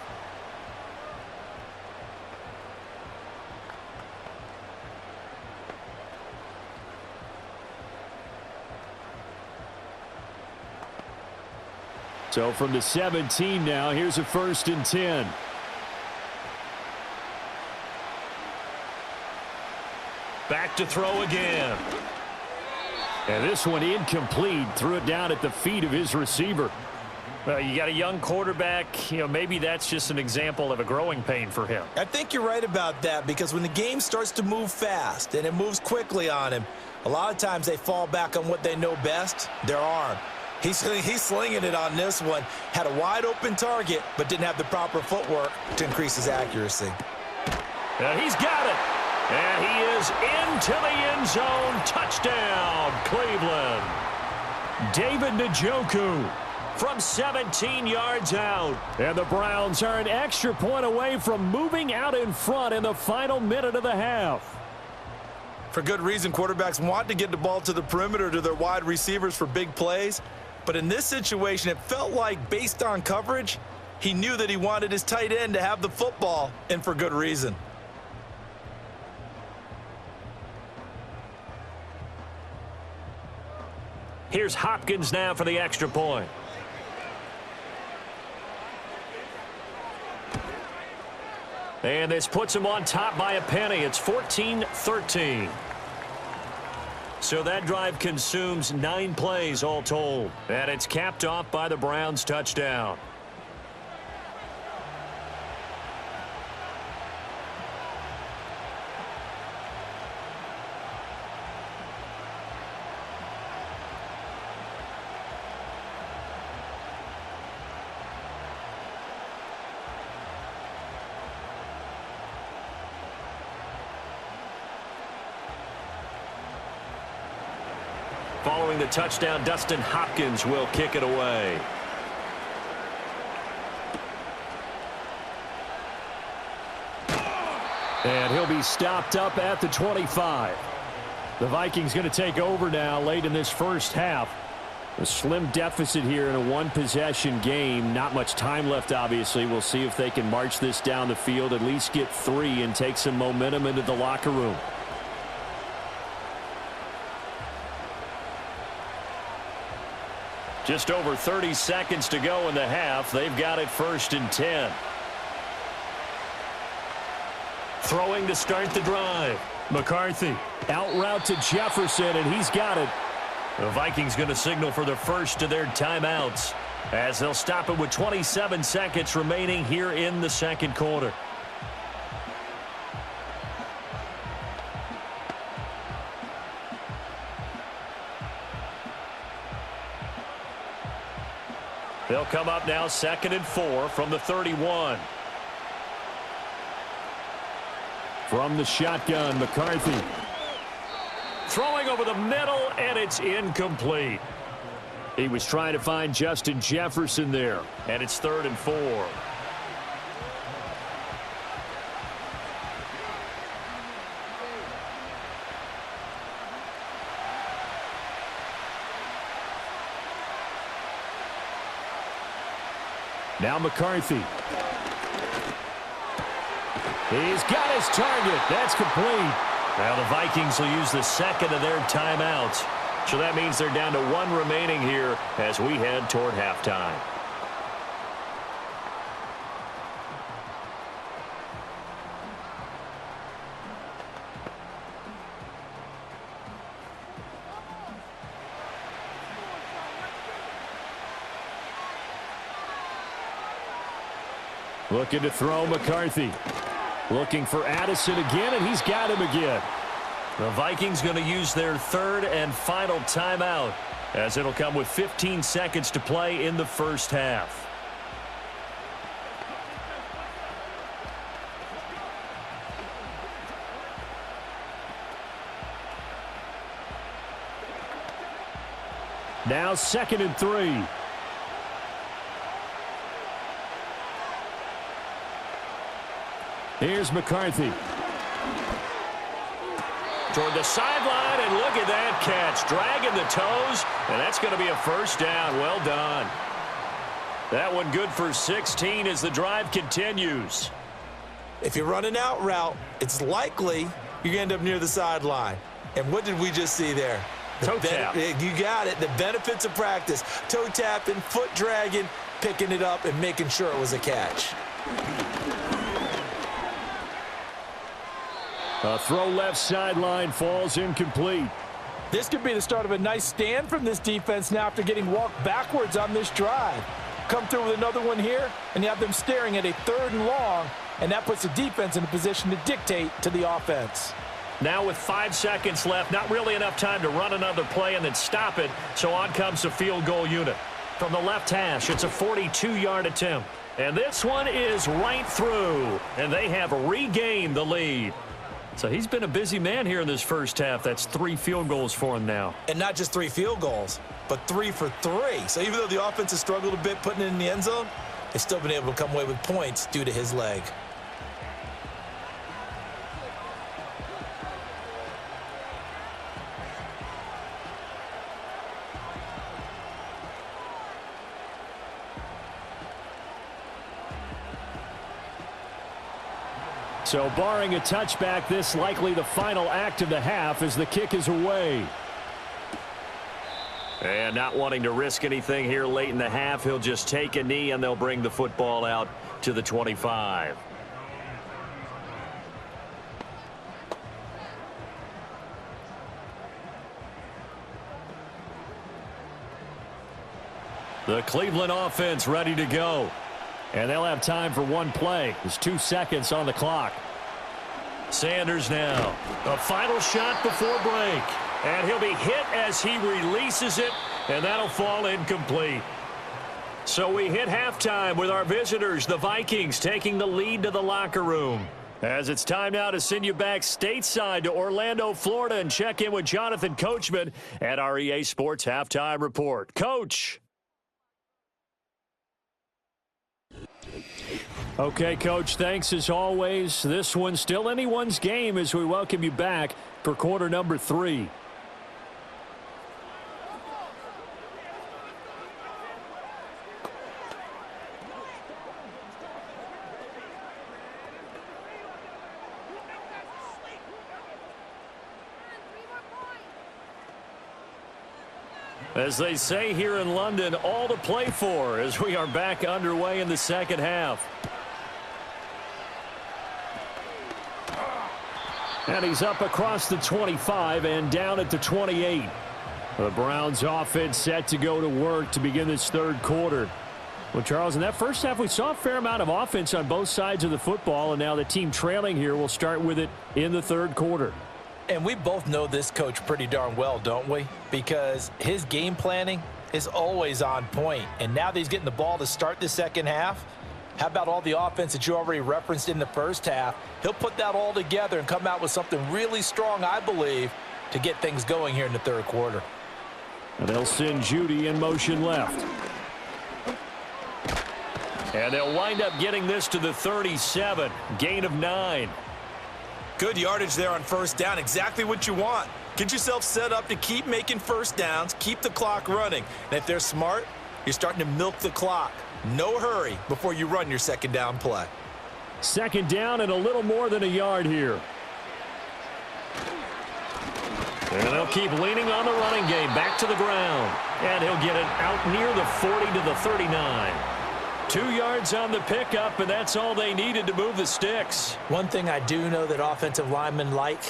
So from the 17 now, here's a 1st and 10. Back to throw again. And this one incomplete. Threw it down at the feet of his receiver. Well, you got a young quarterback. You know, maybe that's just an example of a growing pain for him. I think you're right about that because when the game starts to move fast and it moves quickly on him, a lot of times they fall back on what they know best, their arm. He's slinging it on this one. Had a wide open target, but didn't have the proper footwork to increase his accuracy. And he's got it. And he is into the end zone. Touchdown, Cleveland. David Njoku. from 17 yards out. And the Browns are an extra point away from moving out in front in the final minute of the half. For good reason, quarterbacks want to get the ball to the perimeter to their wide receivers for big plays. But in this situation, it felt like, based on coverage, he knew that he wanted his tight end to have the football, and for good reason. Here's Hopkins now for the extra point. And this puts him on top by a penny. It's 14-13. So that drive consumes 9 plays all told. And it's capped off by the Browns' touchdown. Following the touchdown, Dustin Hopkins will kick it away. And he'll be stopped up at the 25. The Vikings going to take over now late in this first half. A slim deficit here in a one-possession game. Not much time left, obviously. We'll see if they can march this down the field, at least get 3 and take some momentum into the locker room. Just over 30 seconds to go in the half. They've got it 1st and 10. Throwing to start the drive. McCarthy out route to Jefferson, and he's got it. The Vikings going to signal for the first of their timeouts as they'll stop it with 27 seconds remaining here in the second quarter. They'll come up now 2nd and 4 from the 31. From the shotgun, McCarthy. Throwing over the middle, and it's incomplete. He was trying to find Justin Jefferson there, and it's 3rd and 4. Now McCarthy. He's got his target. That's complete. Now the Vikings will use the second of their timeouts. So that means they're down to 1 remaining here as we head toward halftime. Looking to throw, McCarthy. Looking for Addison again, and he's got him again. The Vikings going to use their 3rd and final timeout as it'll come with 15 seconds to play in the first half. Now 2nd and 3. Here's McCarthy. Toward the sideline, and look at that catch. Dragging the toes, and that's going to be a first down. Well done. That one good for 16 as the drive continues. If you run an out route, it's likely you're going to end up near the sideline. And what did we just see there? Toe tap. You got it. The benefits of practice. Toe tapping, foot dragging, picking it up, and making sure it was a catch. A throw left sideline falls incomplete. This could be the start of a nice stand from this defense now after getting walked backwards on this drive. Come through with another one here, and you have them staring at a 3rd and long, and that puts the defense in a position to dictate to the offense. Now with 5 seconds left, not really enough time to run another play and then stop it, so on comes the field goal unit. From the left hash, it's a 42-yard attempt. And this one is right through, and they have regained the lead. So he's been a busy man here in this first half. That's 3 field goals for him now. And not just 3 field goals, but 3 for 3. So even though the offense has struggled a bit putting it in the end zone, they've still been able to come away with points due to his leg. So barring a touchback, this likely the final act of the half as the kick is away. And not wanting to risk anything here late in the half, he'll just take a knee and they'll bring the football out to the 25. The Cleveland offense ready to go. And they'll have time for one play. There's 2 seconds on the clock. Sanders now. A final shot before break. And he'll be hit as he releases it. And that'll fall incomplete. So we hit halftime with our visitors, the Vikings, taking the lead to the locker room. As it's time now to send you back stateside to Orlando, Florida, and check in with Jonathan Coachman at our EA Sports Halftime Report. Coach. Okay, Coach, thanks as always. This one's still anyone's game as we welcome you back for quarter number 3. As they say here in London, all to play for as we are back underway in the second half. And he's up across the 25 and down at the 28. The Browns offense set to go to work to begin this third quarter. Well, Charles, in that first half, we saw a fair amount of offense on both sides of the football, and now the team trailing here will start with it in the third quarter. And we both know this coach pretty darn well, don't we? Because his game planning is always on point. And now that he's getting the ball to start the second half, how about all the offense that you already referenced in the first half? He'll put that all together and come out with something really strong, I believe, to get things going here in the third quarter. And they'll send Judy in motion left. And they'll wind up getting this to the 37. Gain of 9. Good yardage there on first down. Exactly what you want. Get yourself set up to keep making first downs, keep the clock running. And if they're smart, you're starting to milk the clock. No hurry before you run your second down play. Second down and a little more than a yard here. And they'll keep leaning on the running game. Back to the ground. And he'll get it out near the 40 to the 39. 2 yards on the pickup, and that's all they needed to move the sticks. One thing I do know that offensive linemen like,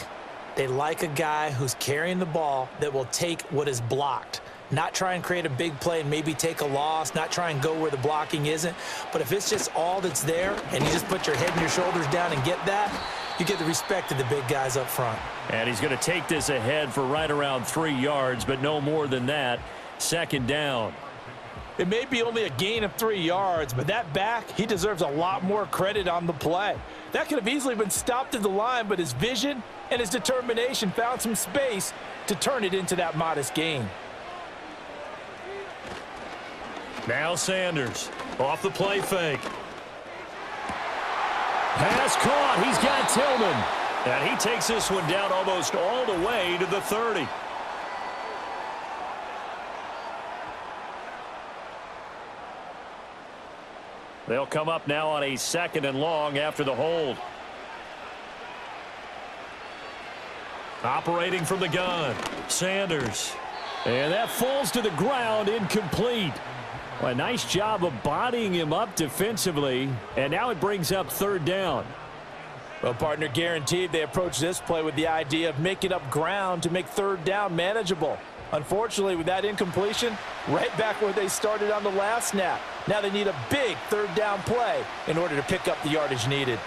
they like a guy who's carrying the ball that will take what is blocked. Not try and create a big play and maybe take a loss, not try and go where the blocking isn't. But if it's just all that's there and you just put your head and your shoulders down and get that, you get the respect of the big guys up front. And he's going to take this ahead for right around 3 yards, but no more than that. Second down. It may be only a gain of 3 yards, but that back, he deserves a lot more credit on the play. That could have easily been stopped at the line, but his vision and his determination found some space to turn it into that modest gain. Now Sanders off the play fake. Pass caught. He's got Tillman. And he takes this one down almost all the way to the 30. They'll come up now on a 2nd and long after the hold. Operating from the gun, Sanders. And that falls to the ground, incomplete. Well, a nice job of bodying him up defensively, and now it brings up 3rd down. Well, partner, guaranteed they approach this play with the idea of making up ground to make 3rd down manageable. Unfortunately, with that incompletion, right back where they started on the last snap. Now they need a big 3rd down play in order to pick up the yardage needed.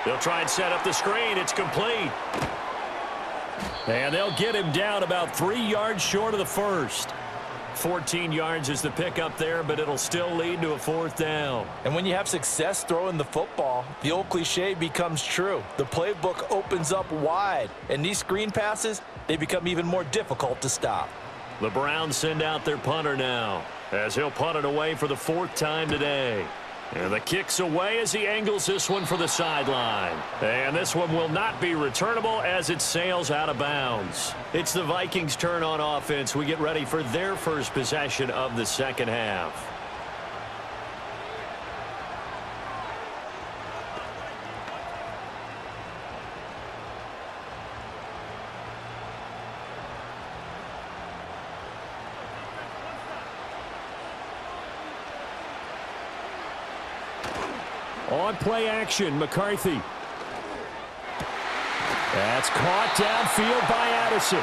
They'll try and set up the screen. It's complete. And they'll get him down about 3 yards short of the first. 14 yards is the pickup there, but it'll still lead to a 4th down. And when you have success throwing the football, the old cliche becomes true. The playbook opens up wide, and these screen passes, they become even more difficult to stop. The Browns send out their punter now, as he'll punt it away for the 4th time today. And the kick's away as he angles this one for the sideline. And this one will not be returnable as it sails out of bounds. It's the Vikings' turn on offense. We get ready for their first possession of the second half. On play action, McCarthy. That's caught downfield by Addison.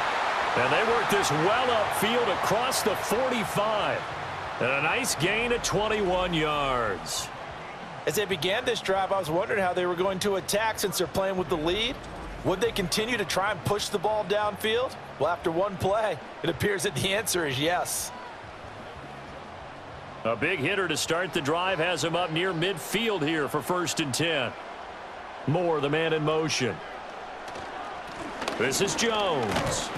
And they work this well upfield across the 45. And a nice gain of 21 yards. As they began this drive, I was wondering how they were going to attack since they're playing with the lead. Would they continue to try and push the ball downfield? Well, after one play, it appears that the answer is yes. A big hitter to start the drive has him up near midfield here for 1st and 10. Moore, the man in motion. This is Jones.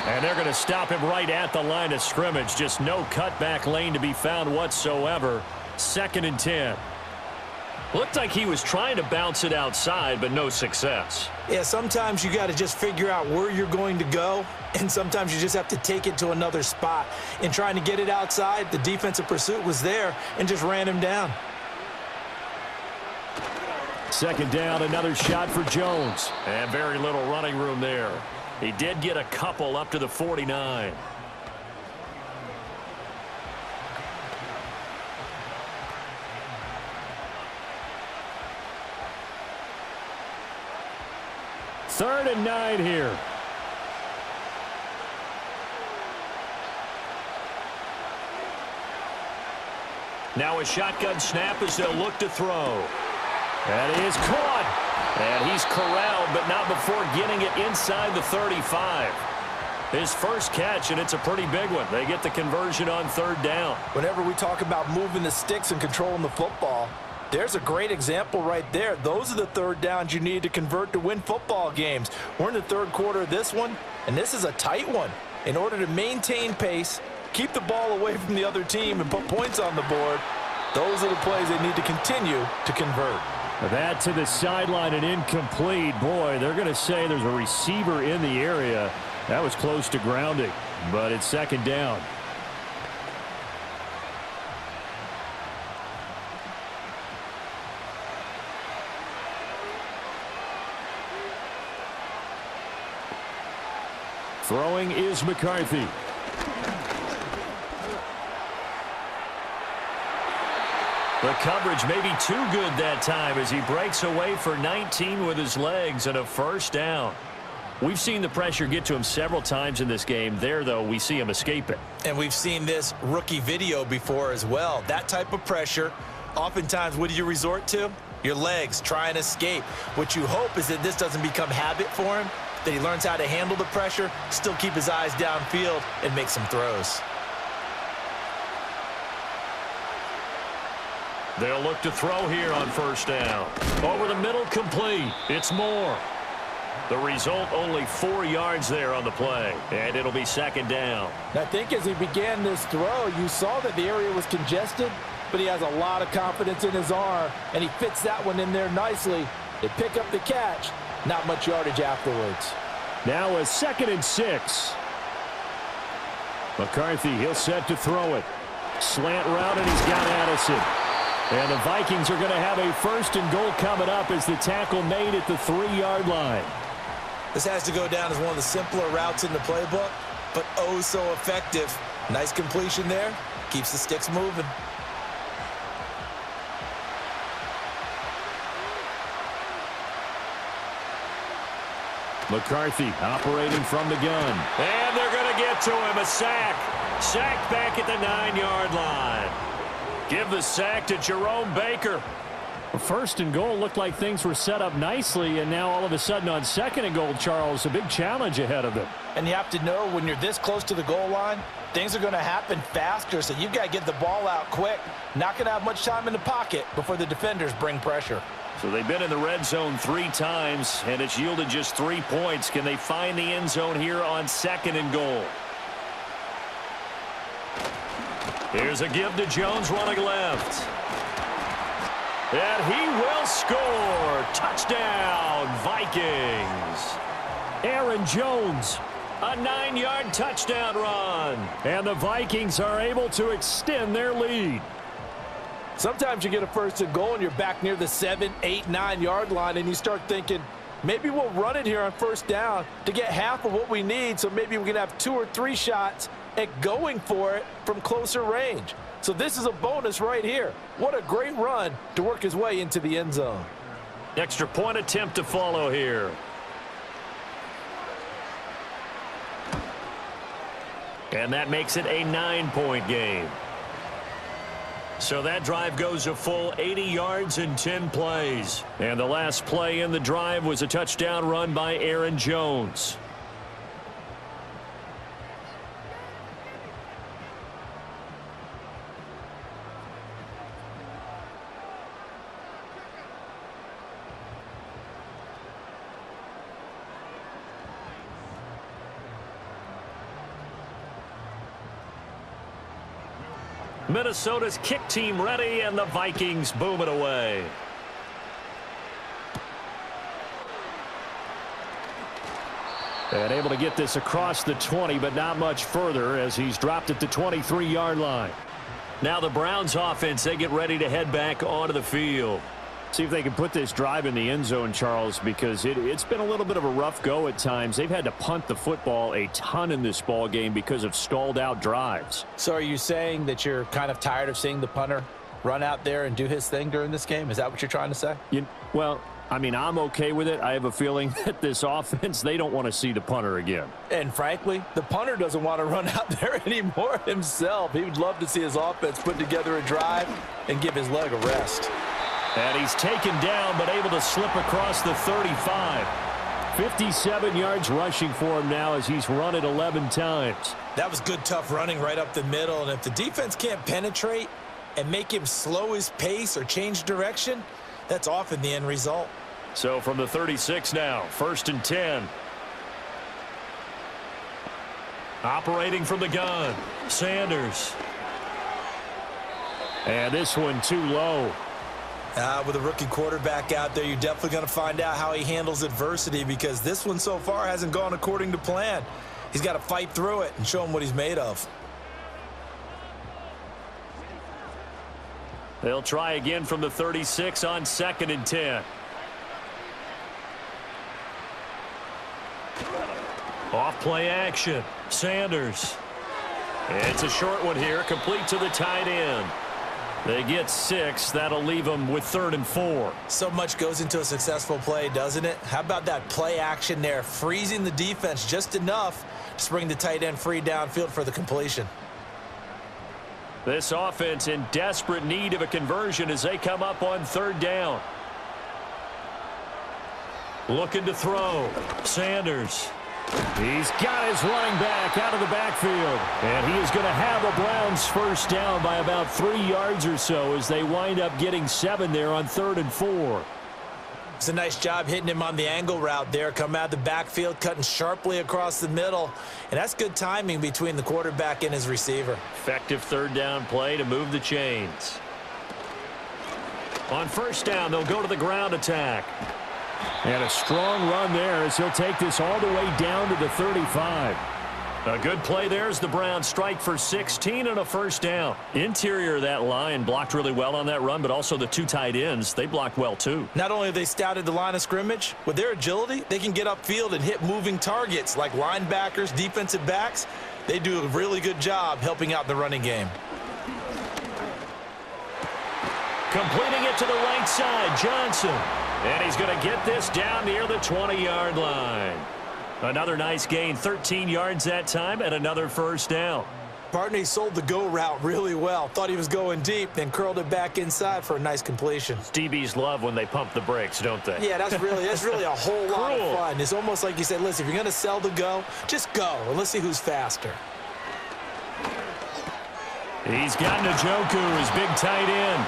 And they're going to stop him right at the line of scrimmage. Just no cutback lane to be found whatsoever. 2nd and 10. Looked like he was trying to bounce it outside, but no success. Yeah, sometimes you got to just figure out where you're going to go, and sometimes you just have to take it to another spot. In trying to get it outside, the defensive pursuit was there and just ran him down. 2nd down, another shot for Jones. And very little running room there. He did get a couple up to the 49. Third and 9 here. Now a shotgun snap as they'll look to throw. And he is caught. And he's corralled, but not before getting it inside the 35. His first catch, and it's a pretty big one. They get the conversion on 3rd down. Whenever we talk about moving the sticks and controlling the football, there's a great example right there. Those are the 3rd downs you need to convert to win football games. We're in the 3rd quarter of this one, and this is a tight one. In order to maintain pace, keep the ball away from the other team, and put points on the board, those are the plays they need to continue to convert. That to the sideline and incomplete. Boy, they're going to say there's a receiver in the area. That was close to grounding, but it's 2nd down. Throwing is McCarthy. The coverage may be too good that time as he breaks away for 19 with his legs and a 1st down. We've seen the pressure get to him several times in this game. There, though, we see him escape it. And we've seen this rookie video before as well. That type of pressure, oftentimes, what do you resort to? Your legs, try and escape. What you hope is that this doesn't become habit for him, that he learns how to handle the pressure, still keep his eyes downfield, and make some throws. They'll look to throw here on 1st down. Over the middle, complete. It's Moore. The result, only 4 yards there on the play, and it'll be 2nd down. I think as he began this throw, you saw that the area was congested, but he has a lot of confidence in his arm, and he fits that one in there nicely. They pick up the catch, not much yardage afterwards. Now a 2nd and 6. McCarthy, he'll set to throw it. Slant route, and he's got Addison. And the Vikings are going to have a 1st and goal coming up as the tackle made at the 3-yard line. This has to go down as one of the simpler routes in the playbook, but oh so effective. Nice completion there. Keeps the sticks moving. McCarthy operating from the gun. And they're going to get to him. A sack. Sacked back at the 9-yard line. Give the sack to Jerome Baker. First and goal looked like things were set up nicely, and now all of a sudden on second and goal, Charles, a big challenge ahead of them. And you have to know when you're this close to the goal line, things are going to happen faster, so you've got to get the ball out quick. Not going to have much time in the pocket before the defenders bring pressure. So they've been in the red zone 3 times, and it's yielded just 3 points. Can they find the end zone here on second and goal? Here's a give to Jones running left. And he will score. Touchdown, Vikings. Aaron Jones, a 9-yard touchdown run. And the Vikings are able to extend their lead. Sometimes you get a first and goal and you're back near the 7, 8, 9-yard line, and you start thinking, maybe we'll run it here on first down to get half of what we need, so maybe we can have 2 or 3 shots at going for it from closer range. So this is a bonus right here. What a great run to work his way into the end zone. Extra point attempt to follow here. And that makes it a 9-point game. So that drive goes a full 80 yards in 10 plays. And the last play in the drive was a touchdown run by Aaron Jones. Minnesota's kick team ready, and the Vikings boom it away. And able to get this across the 20, but not much further as he's dropped it to 23-yard line. Now the Browns offense, they get ready to head back onto the field. See if they can put this drive in the end zone, Charles, because it's been a little bit of a rough go at times. They've had to punt the football a ton in this ball game because of stalled out drives. So are you saying that you're kind of tired of seeing the punter run out there and do his thing during this game? Is that what you're trying to say? Well, I mean, I'm okay with it. I have a feeling that this offense, they don't want to see the punter again. And frankly, the punter doesn't want to run out there anymore himself. He would love to see his offense put together a drive and give his leg a rest. And he's taken down, but able to slip across the 35. 57 yards rushing for him now as he's run it 11 times. That was good, tough running right up the middle. And if the defense can't penetrate and make him slow his pace or change direction, that's often the end result. So from the 36 now, 1st and 10. Operating from the gun, Sanders. And this one too low. With a rookie quarterback out there, you're definitely going to find out how he handles adversity, because this one so far hasn't gone according to plan. He's got to fight through it and show him what he's made of. They'll try again from the 36 on 2nd and 10. Off play action. Sanders. It's a short one here, complete to the tight end. They get 6. That'll leave them with 3rd and 4. So much goes into a successful play, doesn't it? How about that play action there, freezing the defense just enough to bring the tight end free downfield for the completion. This offense in desperate need of a conversion as they come up on 3rd down. Looking to throw. Sanders. He's got his running back out of the backfield. And he is going to have the Browns first down by about 3 yards or so as they wind up getting 7 there on 3rd and 4. It's a nice job hitting him on the angle route there. Come out of the backfield, cutting sharply across the middle. And that's good timing between the quarterback and his receiver. Effective 3rd down play to move the chains. On 1st down, they'll go to the ground attack. And a strong run there as he'll take this all the way down to the 35. A good play there as the Browns strike for 16 and a 1st down. Interior of that line blocked really well on that run, but also the 2 tight ends, they blocked well too. Not only have they scouted the line of scrimmage, with their agility, they can get upfield and hit moving targets like linebackers, defensive backs. They do a really good job helping out the running game. Completing it to the right side, Johnson. And he's going to get this down near the 20-yard line. Another nice gain, 13 yards that time, and another 1st down. Partner, he sold the go route really well. Thought he was going deep, then curled it back inside for a nice completion. DBs love when they pump the brakes, don't they? Yeah, that's really a whole lot of fun. It's almost like you say, listen, if you're going to sell the go, just go, and let's see who's faster. He's got Njoku, his big tight end.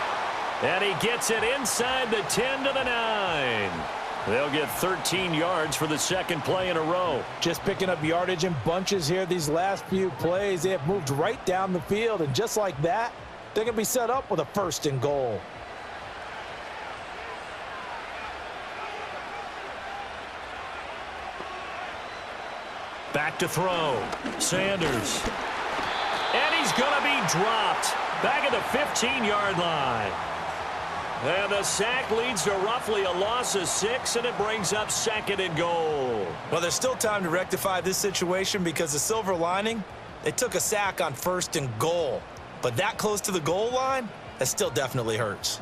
And he gets it inside the 10 to the 9. They'll get 13 yards for the second play in a row. Just picking up yardage in bunches here these last few plays. They have moved right down the field, and just like that, they're going to be set up with a 1st and goal. Back to throw. Sanders. And he's going to be dropped back at the 15-yard line. And the sack leads to roughly a loss of 6, and it brings up 2nd and goal. Well, there's still time to rectify this situation because the silver lining, they took a sack on 1st and goal. But that close to the goal line, that still definitely hurts.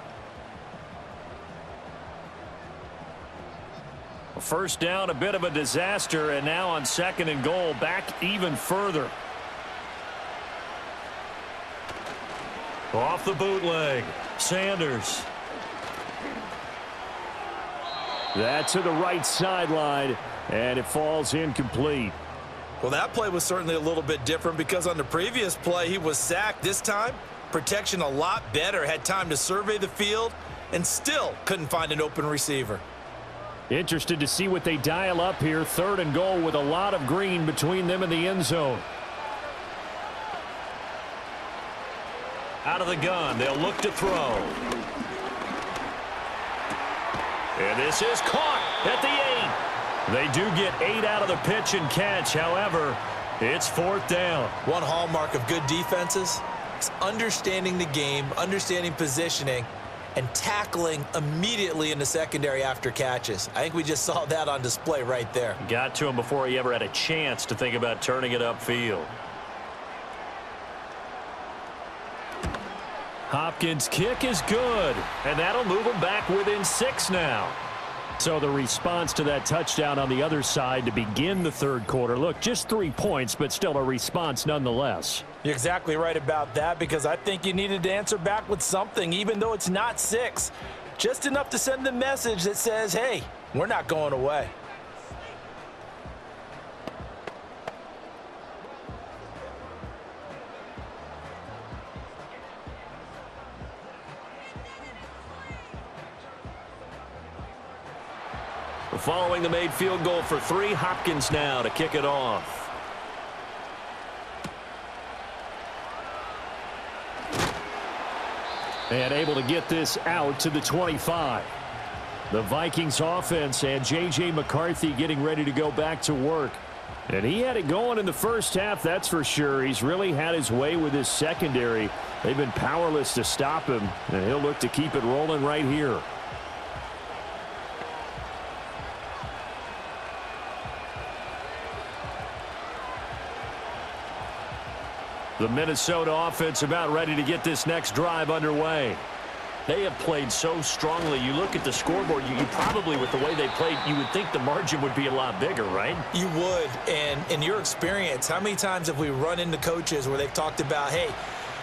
First down, a bit of a disaster, and now on 2nd and goal, back even further. Off the bootleg, Sanders. That's to the right sideline, and it falls incomplete. Well, that play was certainly a little bit different because on the previous play, he was sacked. This time, protection a lot better. Had time to survey the field and still couldn't find an open receiver. Interested to see what they dial up here. 3rd and goal with a lot of green between them and the end zone. Out of the gun, they'll look to throw. And this is caught at the 8. They do get 8 out of the pitch and catch. However, it's 4th down. One hallmark of good defenses is understanding the game, understanding positioning, and tackling immediately in the secondary after catches. I think we just saw that on display right there. Got to him before he ever had a chance to think about turning it upfield. Hopkins' kick is good, and that'll move him back within 6 now. So the response to that touchdown on the other side to begin the 3rd quarter. Look, just 3 points, but still a response nonetheless. You're exactly right about that because I think you needed to answer back with something, even though it's not 6. Just enough to send the message that says, hey, we're not going away. Following the made field goal for 3, Hopkins now to kick it off. And able to get this out to the 25. The Vikings offense and J.J. McCarthy getting ready to go back to work. And he had it going in the first half, that's for sure. He's really had his way with his secondary. They've been powerless to stop him, and he'll look to keep it rolling right here. The Minnesota offense about ready to get this next drive underway. They have played so strongly. You look at the scoreboard, you probably, with the way they played, you would think the margin would be a lot bigger, right? You would. And in your experience, how many times have we run into coaches where they've talked about, hey,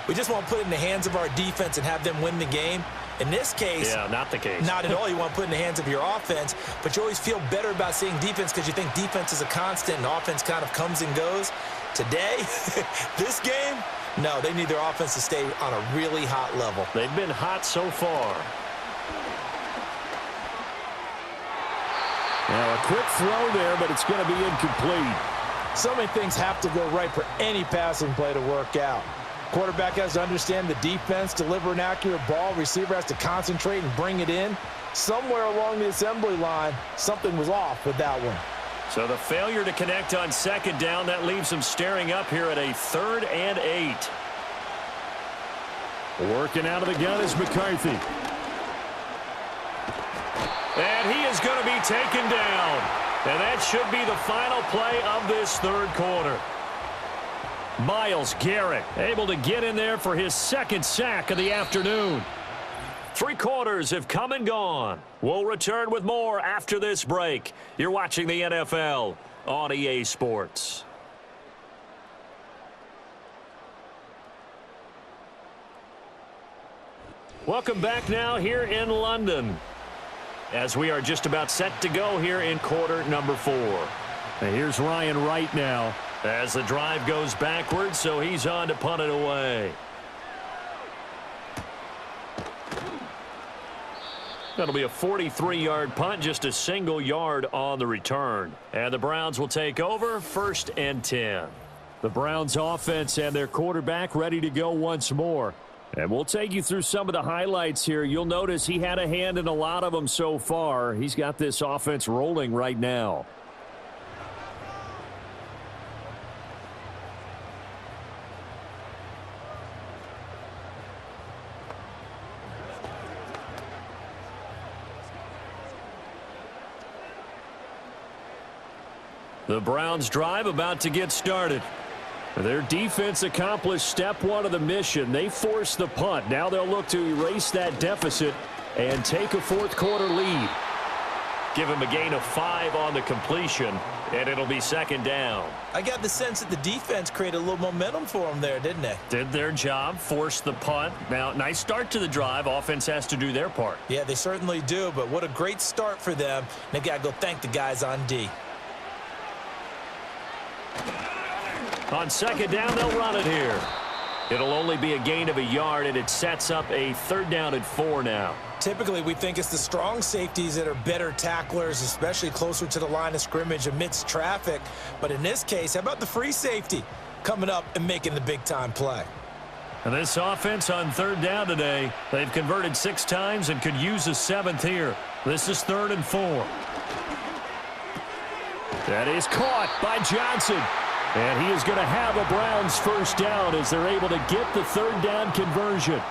we just want to put it in the hands of our defense and have them win the game? In this case, yeah, not the case. Not at all. You want to put it in the hands of your offense, but you always feel better about seeing defense because you think defense is a constant and offense kind of comes and goes. Today, this game, no, they need their offense to stay on a really hot level. They've been hot so far. Now a quick throw there, but it's going to be incomplete. So many things have to go right for any passing play to work out. Quarterback has to understand the defense, deliver an accurate ball. Receiver has to concentrate and bring it in. Somewhere along the assembly line, something was off with that one. So the failure to connect on 2nd down, that leaves them staring up here at a 3rd and 8. Working out of the gun is McCarthy. And he is going to be taken down. And that should be the final play of this 3rd quarter. Myles Garrett able to get in there for his 2nd sack of the afternoon. 3 quarters have come and gone. We'll return with more after this break. You're watching the NFL on EA Sports. Welcome back now here in London, as we are just about set to go here in quarter number 4. And here's Ryan Wright now, as the drive goes backwards, so he's on to punt it away. That'll be a 43-yard punt, just a single yard on the return. And the Browns will take over, 1st and 10. The Browns offense and their quarterback ready to go once more. And we'll take you through some of the highlights here. You'll notice he had a hand in a lot of them so far. He's got this offense rolling right now. The Browns drive about to get started. Their defense accomplished step 1 of the mission. They forced the punt. Now they'll look to erase that deficit and take a 4th quarter lead. Give him a gain of 5 on the completion, and it'll be 2nd down. I got the sense that the defense created a little momentum for them there, didn't they? Did their job, forced the punt. Now, nice start to the drive. Offense has to do their part. Yeah, they certainly do, but what a great start for them. They got to go thank the guys on D. On 2nd down, they'll run it here. It'll only be a gain of a yard, and it sets up a 3rd down and 4 now. Typically, we think it's the strong safeties that are better tacklers, especially closer to the line of scrimmage amidst traffic. But in this case, how about the free safety coming up and making the big-time play? And this offense on 3rd down today, they've converted 6 times and could use a 7th here. This is 3rd and 4. That is caught by Johnson. And he is going to have a Browns 1st down as they're able to get the 3rd down conversion.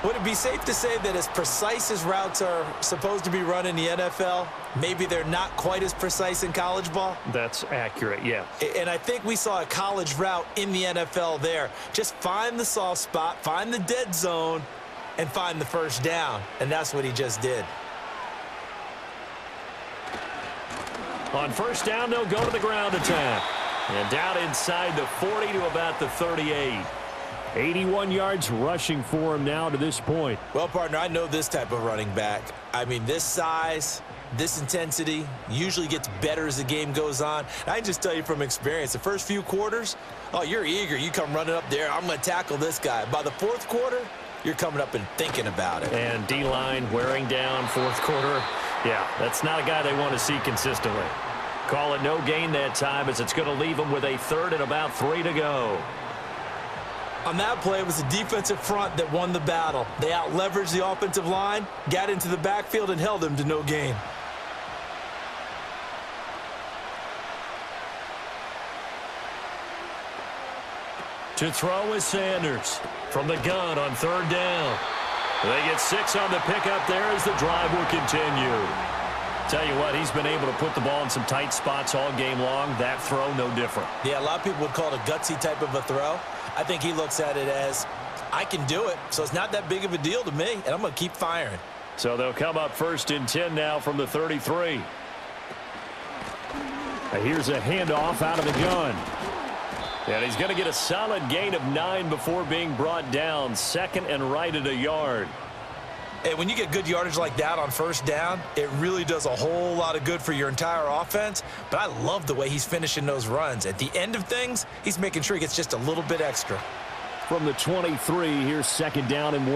Would it be safe to say that as precise as routes are supposed to be run in the NFL, maybe they're not quite as precise in college ball? That's accurate, yeah. And I think we saw a college route in the NFL there. Just find the soft spot, find the dead zone, and find the 1st down. And that's what he just did. On 1st down, they'll go to the ground attack. And down inside the 40 to about the 38. 81 yards rushing for him now to this point. Well, partner, I know this type of running back. I mean, this size, this intensity usually gets better as the game goes on. I can just tell you from experience, the first few quarters, oh, you're eager. You come running up there, I'm going to tackle this guy. By the 4th quarter, you're coming up and thinking about it. And D-line wearing down 4th quarter. Yeah, that's not a guy they want to see consistently. Call it no gain that time, as it's going to leave them with a 3rd and about 3 to go. On that play, it was the defensive front that won the battle. They out-leveraged the offensive line, got into the backfield, and held them to no gain. To throw is Sanders from the gun on 3rd down. They get 6 on the pickup there as the drive will continue. Tell you what, he's been able to put the ball in some tight spots all game long. That throw, no different. Yeah, a lot of people would call it a gutsy type of a throw. I think he looks at it as, I can do it, so it's not that big of a deal to me, and I'm going to keep firing. So they'll come up 1st and 10 now from the 33. And here's a handoff out of the gun. And he's going to get a solid gain of 9 before being brought down. 2nd and right at a yard. And when you get good yardage like that on 1st down, it really does a whole lot of good for your entire offense. But I love the way he's finishing those runs. At the end of things, he's making sure he gets just a little bit extra. From the 23, here's 2nd down and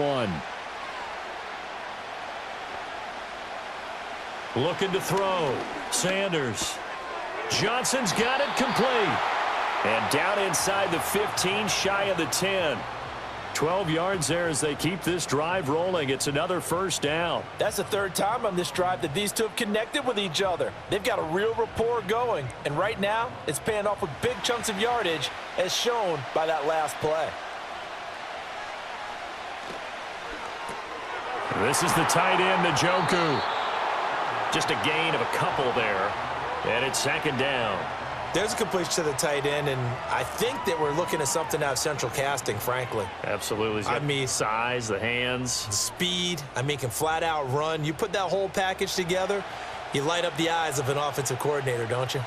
1. Looking to throw. Sanders. Johnson's got it complete. And down inside the 15, shy of the 10. 12 yards there as they keep this drive rolling. It's another 1st down. That's the 3rd time on this drive that these two have connected with each other. They've got a real rapport going. And right now, it's paying off with big chunks of yardage, as shown by that last play. This is the tight end, Njoku. Just a gain of a couple there. And it's 2nd down. There's a completion to the tight end, and I think that we're looking at something out of central casting, frankly. Absolutely. I mean, size, the hands. Speed. I mean, can flat out run. You put that whole package together, you light up the eyes of an offensive coordinator, don't you?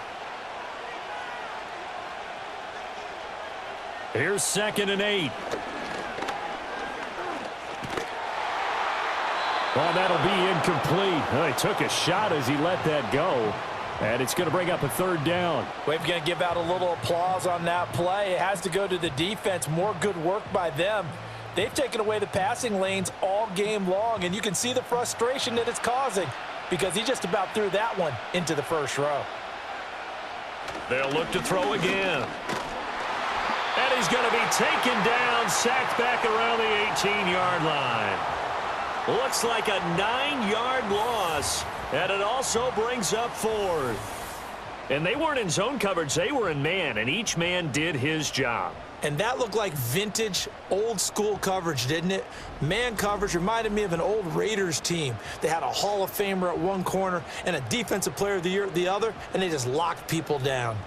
Here's 2nd and 8. Oh, that'll be incomplete. Well, he took a shot as he let that go. And it's going to bring up a third down. We're going to give out a little applause on that play. It has to go to the defense. More good work by them. They've taken away the passing lanes all game long, and you can see the frustration that it's causing because he just about threw that one into the first row. They'll look to throw again. And he's going to be taken down, sacked back around the 18-yard line. Looks like a 9-yard loss, and it also brings up fourth. And they weren't in zone coverage. They were in man, and each man did his job. And that looked like vintage, old-school coverage, didn't it? Man coverage reminded me of an old Raiders team. They had a Hall of Famer at one corner and a Defensive Player of the Year at the other, and they just locked people down.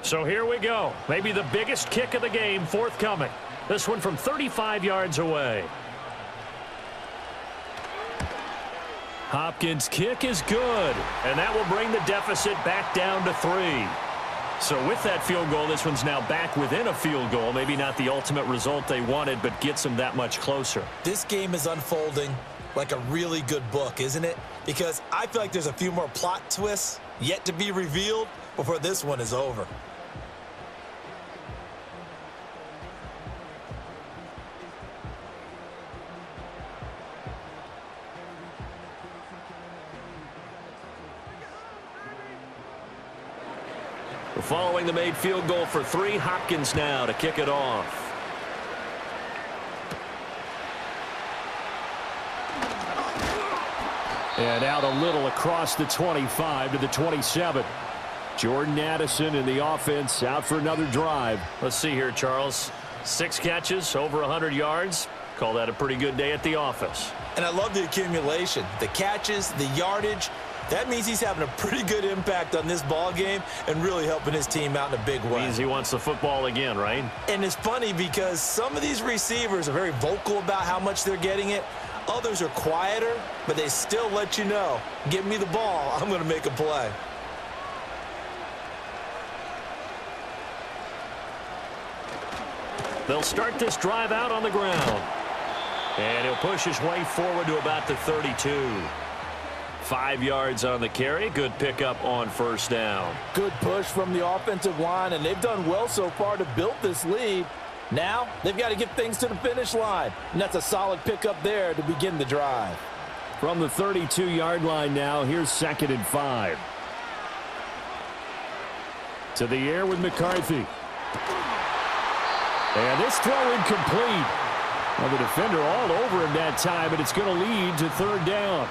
So here we go. Maybe the biggest kick of the game forthcoming. This one from 35 yards away. Hopkins' kick is good, and that will bring the deficit back down to 3. So with that field goal, this one's now back within a field goal. Maybe not the ultimate result they wanted, but gets them that much closer. This game is unfolding like a really good book, isn't it? Because I feel like there's a few more plot twists yet to be revealed before this one is over. Following the made field goal for 3, Hopkins now to kick it off. And out a little across the 25 to the 27. Jordan Addison in the offense out for another drive. Let's see here, Charles. 6 catches, over 100 yards. Call that a pretty good day at the office. And I love the accumulation, the catches, the yardage. That means he's having a pretty good impact on this ball game and really helping his team out in a big way. Means he wants the football again, right? And it's funny because some of these receivers are very vocal about how much they're getting it. Others are quieter, but they still let you know, give me the ball, I'm going to make a play. They'll start this drive out on the ground. And he'll push his way forward to about the 32. 5 yards on the carry. Good pickup on first down. Good push from the offensive line, and they've done well so far to build this lead. Now they've got to get things to the finish line, and that's a solid pickup there to begin the drive. From the 32-yard line now, here's 2nd and 5. To the air with McCarthy. And this throw incomplete. Well, the defender all over him that time, and it's going to lead to 3rd down.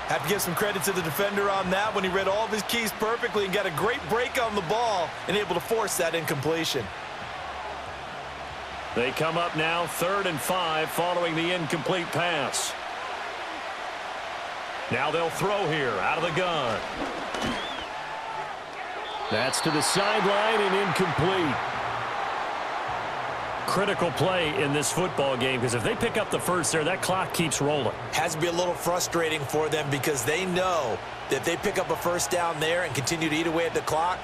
Have to give some credit to the defender on that when he read all of his keys perfectly and got a great break on the ball and able to force that incompletion. They come up now 3rd and 5 following the incomplete pass. Now they'll throw here out of the gun. That's to the sideline and incomplete. Critical play in this football game because if they pick up the first there, that clock keeps rolling. Has to be a little frustrating for them because they know that if they pick up a first down there and continue to eat away at the clock,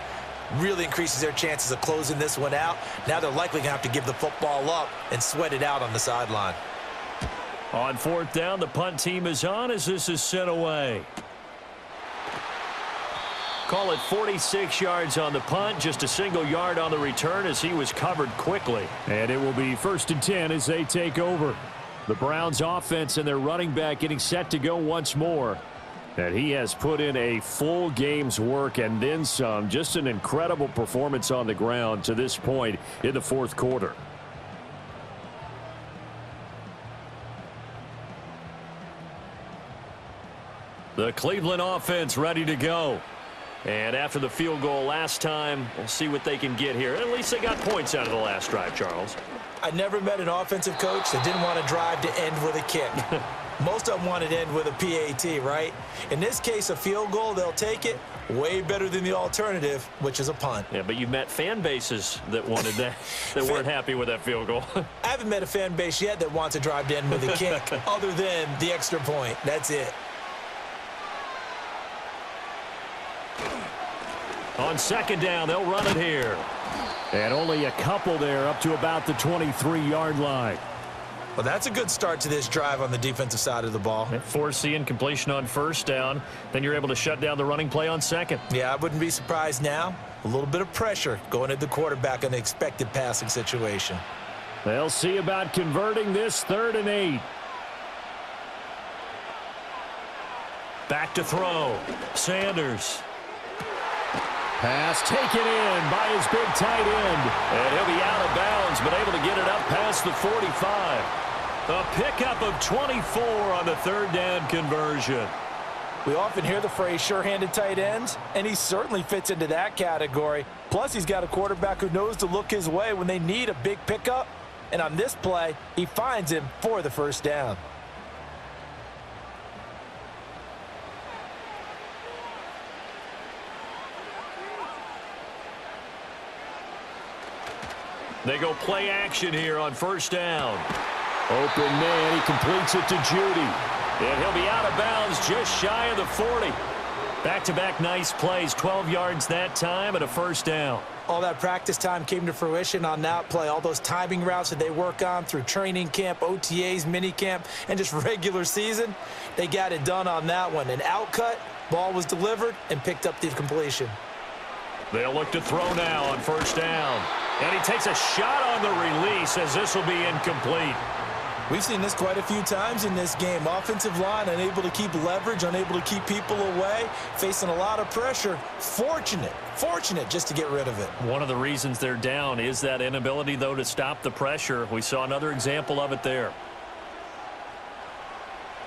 really increases their chances of closing this one out. Now they're likely going to have to give the football up and sweat it out on the sideline. On 4th down, the punt team is on as this is sent away. Call it 46 yards on the punt, just a single yard on the return as he was covered quickly. And it will be 1st and 10 as they take over. The Browns offense and their running back getting set to go once more. And he has put in a full game's work and then some. Just an incredible performance on the ground to this point in the 4th quarter. The Cleveland offense ready to go. And after the field goal last time, we'll see what they can get here. At least they got points out of the last drive, Charles. I never met an offensive coach that didn't want to drive to end with a kick. Most of them wanted to end with a PAT, right? In this case, a field goal, they'll take it. Way better than the alternative, which is a punt. Yeah, but you've met fan bases that wanted that, that weren't happy with that field goal. I haven't met a fan base yet that wants to drive to end with a kick other than the extra point. That's it. On second down, they'll run it here. And only a couple there up to about the 23-yard line. Well, that's a good start to this drive on the defensive side of the ball. Force the incompletion on first down. Then you're able to shut down the running play on second. Yeah, I wouldn't be surprised now. A little bit of pressure going at the quarterback in the expected passing situation. They'll see about converting this 3rd and 8. Back to throw. Sanders. Pass taken in by his big tight end. And he'll be out of bounds, but able to get it up past the 45. A pickup of 24 on the 3rd down conversion. We often hear the phrase sure-handed tight ends, and he certainly fits into that category. Plus, he's got a quarterback who knows to look his way when they need a big pickup. And on this play, he finds him for the 1st down. They go play action here on 1st down. Open man, he completes it to Judy. And he'll be out of bounds just shy of the 40. Back-to-back nice plays, 12 yards that time and a 1st down. All that practice time came to fruition on that play. All those timing routes that they work on through training camp, OTAs, mini camp, and just regular season, they got it done on that one. An outcut, ball was delivered, and picked up the completion. They'll look to throw now on 1st down. And he takes a shot on the release as this will be incomplete. We've seen this quite a few times in this game. Offensive line unable to keep leverage, unable to keep people away, facing a lot of pressure. Fortunate just to get rid of it. One of the reasons they're down is that inability, though, to stop the pressure. We saw another example of it there.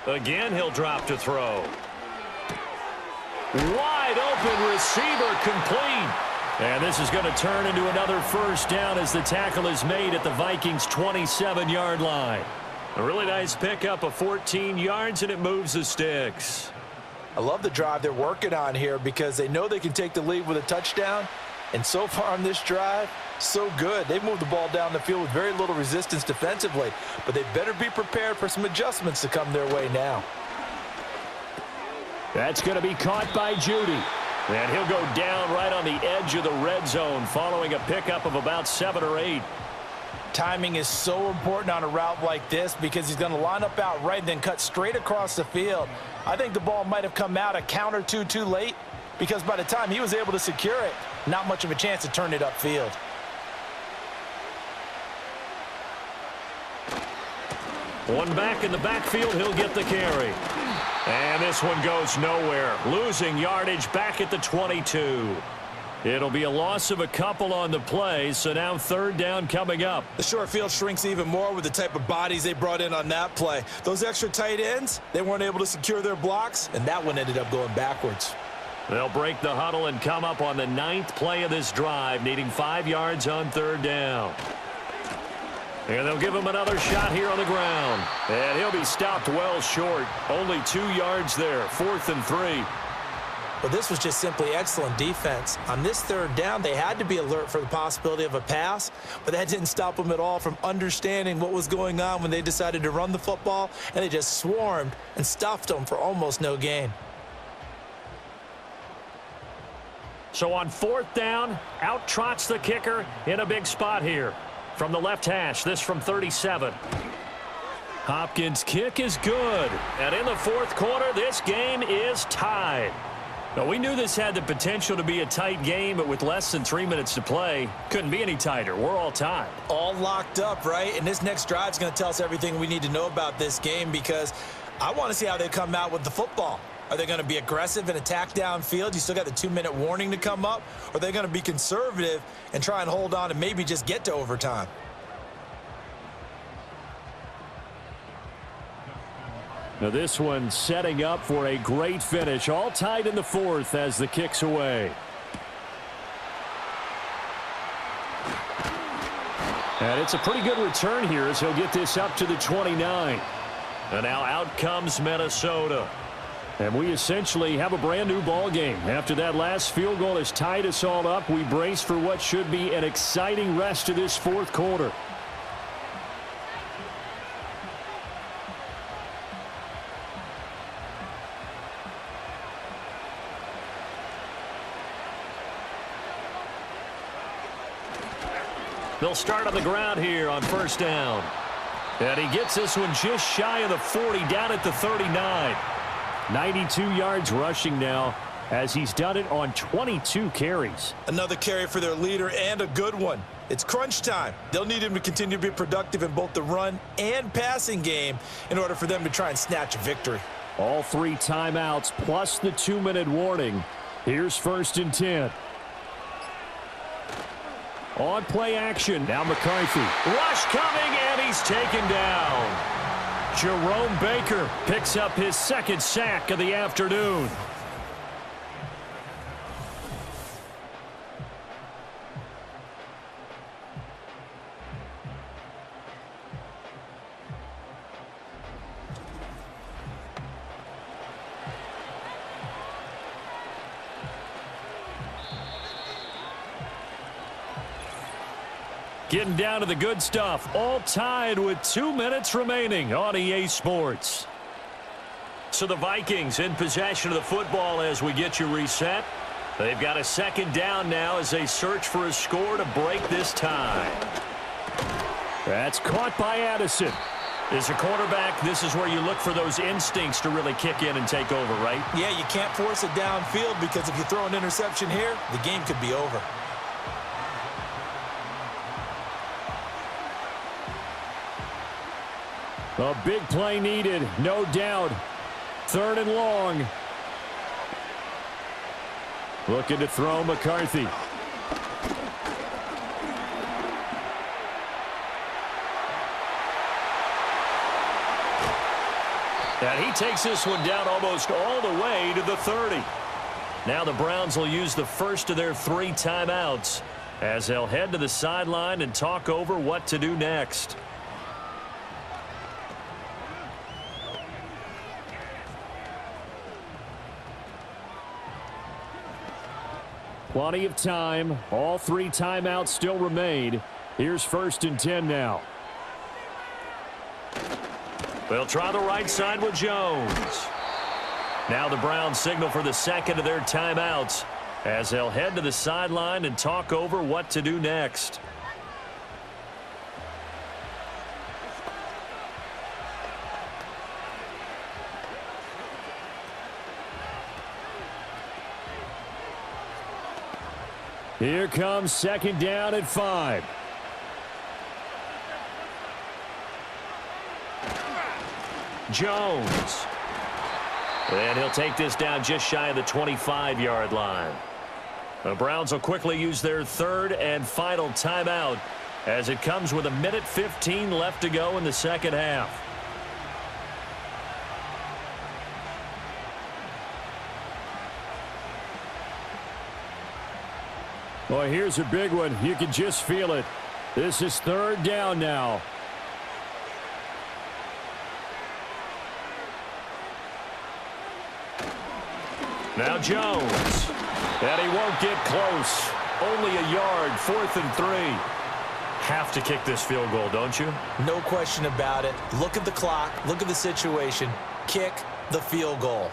Again, he'll drop to throw. Wide open receiver, complete. And this is going to turn into another 1st down as the tackle is made at the Vikings' 27-yard line. A really nice pickup of 14 yards, and it moves the sticks. I love the drive they're working on here because they know they can take the lead with a touchdown. And so far on this drive, so good. They've moved the ball down the field with very little resistance defensively. But they better be prepared for some adjustments to come their way now. That's going to be caught by Judy. And he'll go down right on the edge of the red zone following a pickup of about 7 or 8. Timing is so important on a route like this because he's going to line up out right and then cut straight across the field. I think the ball might have come out a count or two too late because by the time he was able to secure it, not much of a chance to turn it upfield. One back in the backfield, he'll get the carry. And this one goes nowhere. Losing yardage back at the 22. It'll be a loss of a couple on the play, so now 3rd down coming up. The short field shrinks even more with the type of bodies they brought in on that play. Those extra tight ends, they weren't able to secure their blocks, and that one ended up going backwards. They'll break the huddle and come up on the 9th play of this drive, needing 5 yards on 3rd down. And they'll give him another shot here on the ground. And he'll be stopped well short. Only 2 yards there, 4th and 3. But this was just simply excellent defense. On this 3rd down, they had to be alert for the possibility of a pass, but that didn't stop them at all from understanding what was going on when they decided to run the football, and they just swarmed and stuffed them for almost no gain. So on 4th down, out trots the kicker in a big spot here. From the left hash, this from 37. Hopkins' kick is good. And in the 4th quarter, this game is tied. Now, we knew this had the potential to be a tight game, but with less than 3 minutes to play, couldn't be any tighter. We're all tied. All locked up, right? And this next drive is going to tell us everything we need to know about this game because I want to see how they come out with the football. Are they going to be aggressive and attack downfield? You still got the 2-minute warning to come up? Or are they going to be conservative and try and hold on and maybe just get to overtime? Now this one setting up for a great finish. All tied in the 4th as the kick's away. And it's a pretty good return here as he'll get this up to the 29. And now out comes Minnesota. And we essentially have a brand new ball game. After that last field goal has tied us all up, we brace for what should be an exciting rest of this 4th quarter. They'll start on the ground here on first down. And he gets this one just shy of the 40, down at the 39. 92 yards rushing now, as he's done it on 22 carries. Another carry for their leader, and a good one. It's crunch time. They'll need him to continue to be productive in both the run and passing game in order for them to try and snatch a victory. All 3 timeouts plus the 2-minute warning. Here's 1st and 10. On play action, now McCarthy. Rush coming, and he's taken down. Jerome Baker picks up his 2nd sack of the afternoon. Getting down to the good stuff, all tied with 2 minutes remaining on EA Sports. So the Vikings in possession of the football as we get you reset. They've got a 2nd down now as they search for a score to break this tie. That's caught by Addison. As a quarterback, this is where you look for those instincts to really kick in and take over, right? Yeah, you can't force it downfield, because if you throw an interception here, the game could be over. A big play needed, no doubt. 3rd and long. Looking to throw McCarthy. And he takes this one down almost all the way to the 30. Now the Browns will use the first of their 3 timeouts as they'll head to the sideline and talk over what to do next. Plenty of time. All 3 timeouts still remain. Here's 1st and 10 now. They'll try the right side with Jones. Now the Browns signal for the 2nd of their timeouts as they'll head to the sideline and talk over what to do next. Here comes 2nd down at 5. Jones. And he'll take this down just shy of the 25-yard line. The Browns will quickly use their 3rd and final timeout as it comes with 1:15 left to go in the 2nd half. Well, here's a big one. You can just feel it. This is 3rd down now. Now Jones. And he won't get close. Only a yard, 4th and 3. Have to kick this field goal, don't you? No question about it. Look at the clock. Look at the situation. Kick the field goal.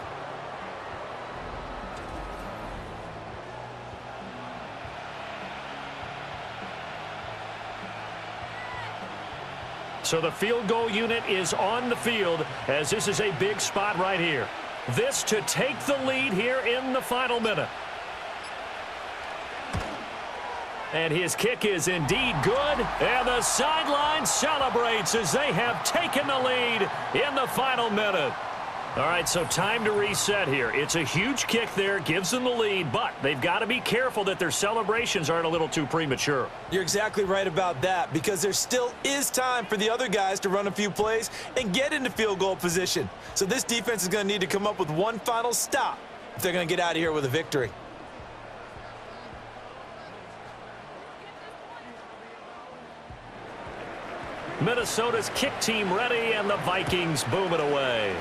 So the field goal unit is on the field as this is a big spot right here. This to take the lead here in the final minute. And his kick is indeed good. And the sideline celebrates as they have taken the lead in the final minute. All right, so time to reset here. It's a huge kick there, gives them the lead, but they've got to be careful that their celebrations aren't a little too premature. You're exactly right about that, because there still is time for the other guys to run a few plays and get into field goal position. So this defense is going to need to come up with one final stop if they're going to get out of here with a victory. Minnesota's kick team ready, and the Vikings boom it away.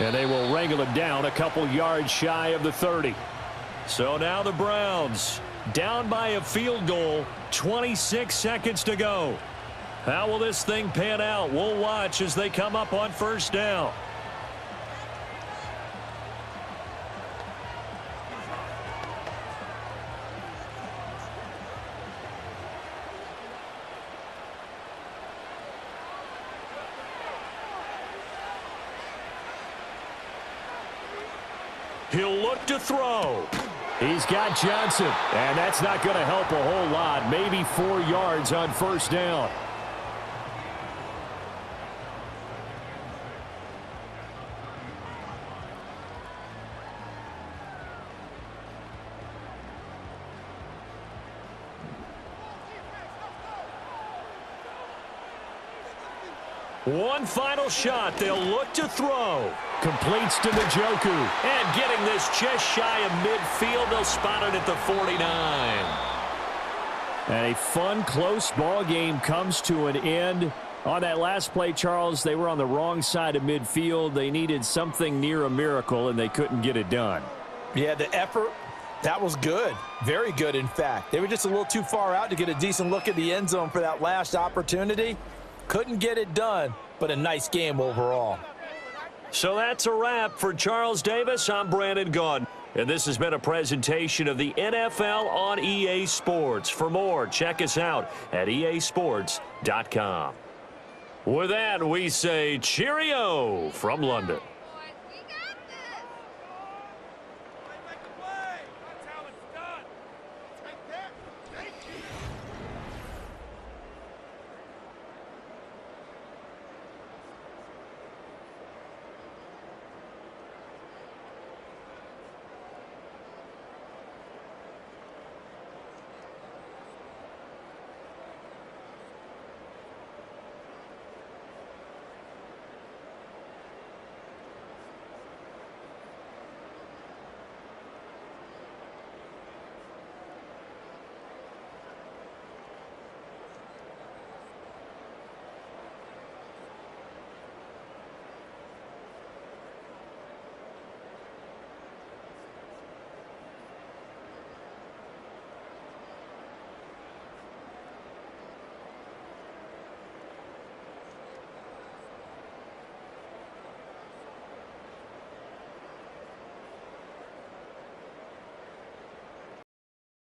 And they will wrangle it down a couple yards shy of the 30. So now the Browns down by a field goal, 26 seconds to go. How will this thing pan out? We'll watch as they come up on first down. He'll look to throw. He's got Johnson, and that's not going to help a whole lot. Maybe 4 yards on first down. One final shot. They'll look to throw. Completes to Njoku. And getting this just shy of midfield, they'll spot it at the 49. And a fun, close ball game comes to an end. On that last play, Charles, they were on the wrong side of midfield. They needed something near a miracle, and they couldn't get it done. Yeah, the effort, that was good. Very good, in fact. They were just a little too far out to get a decent look at the end zone for that last opportunity. Couldn't get it done, but a nice game overall. So that's a wrap for Charles Davis. I'm Brandon Gaudin. And this has been a presentation of the NFL on EA Sports. For more, check us out at easports.com. With that, we say cheerio from London.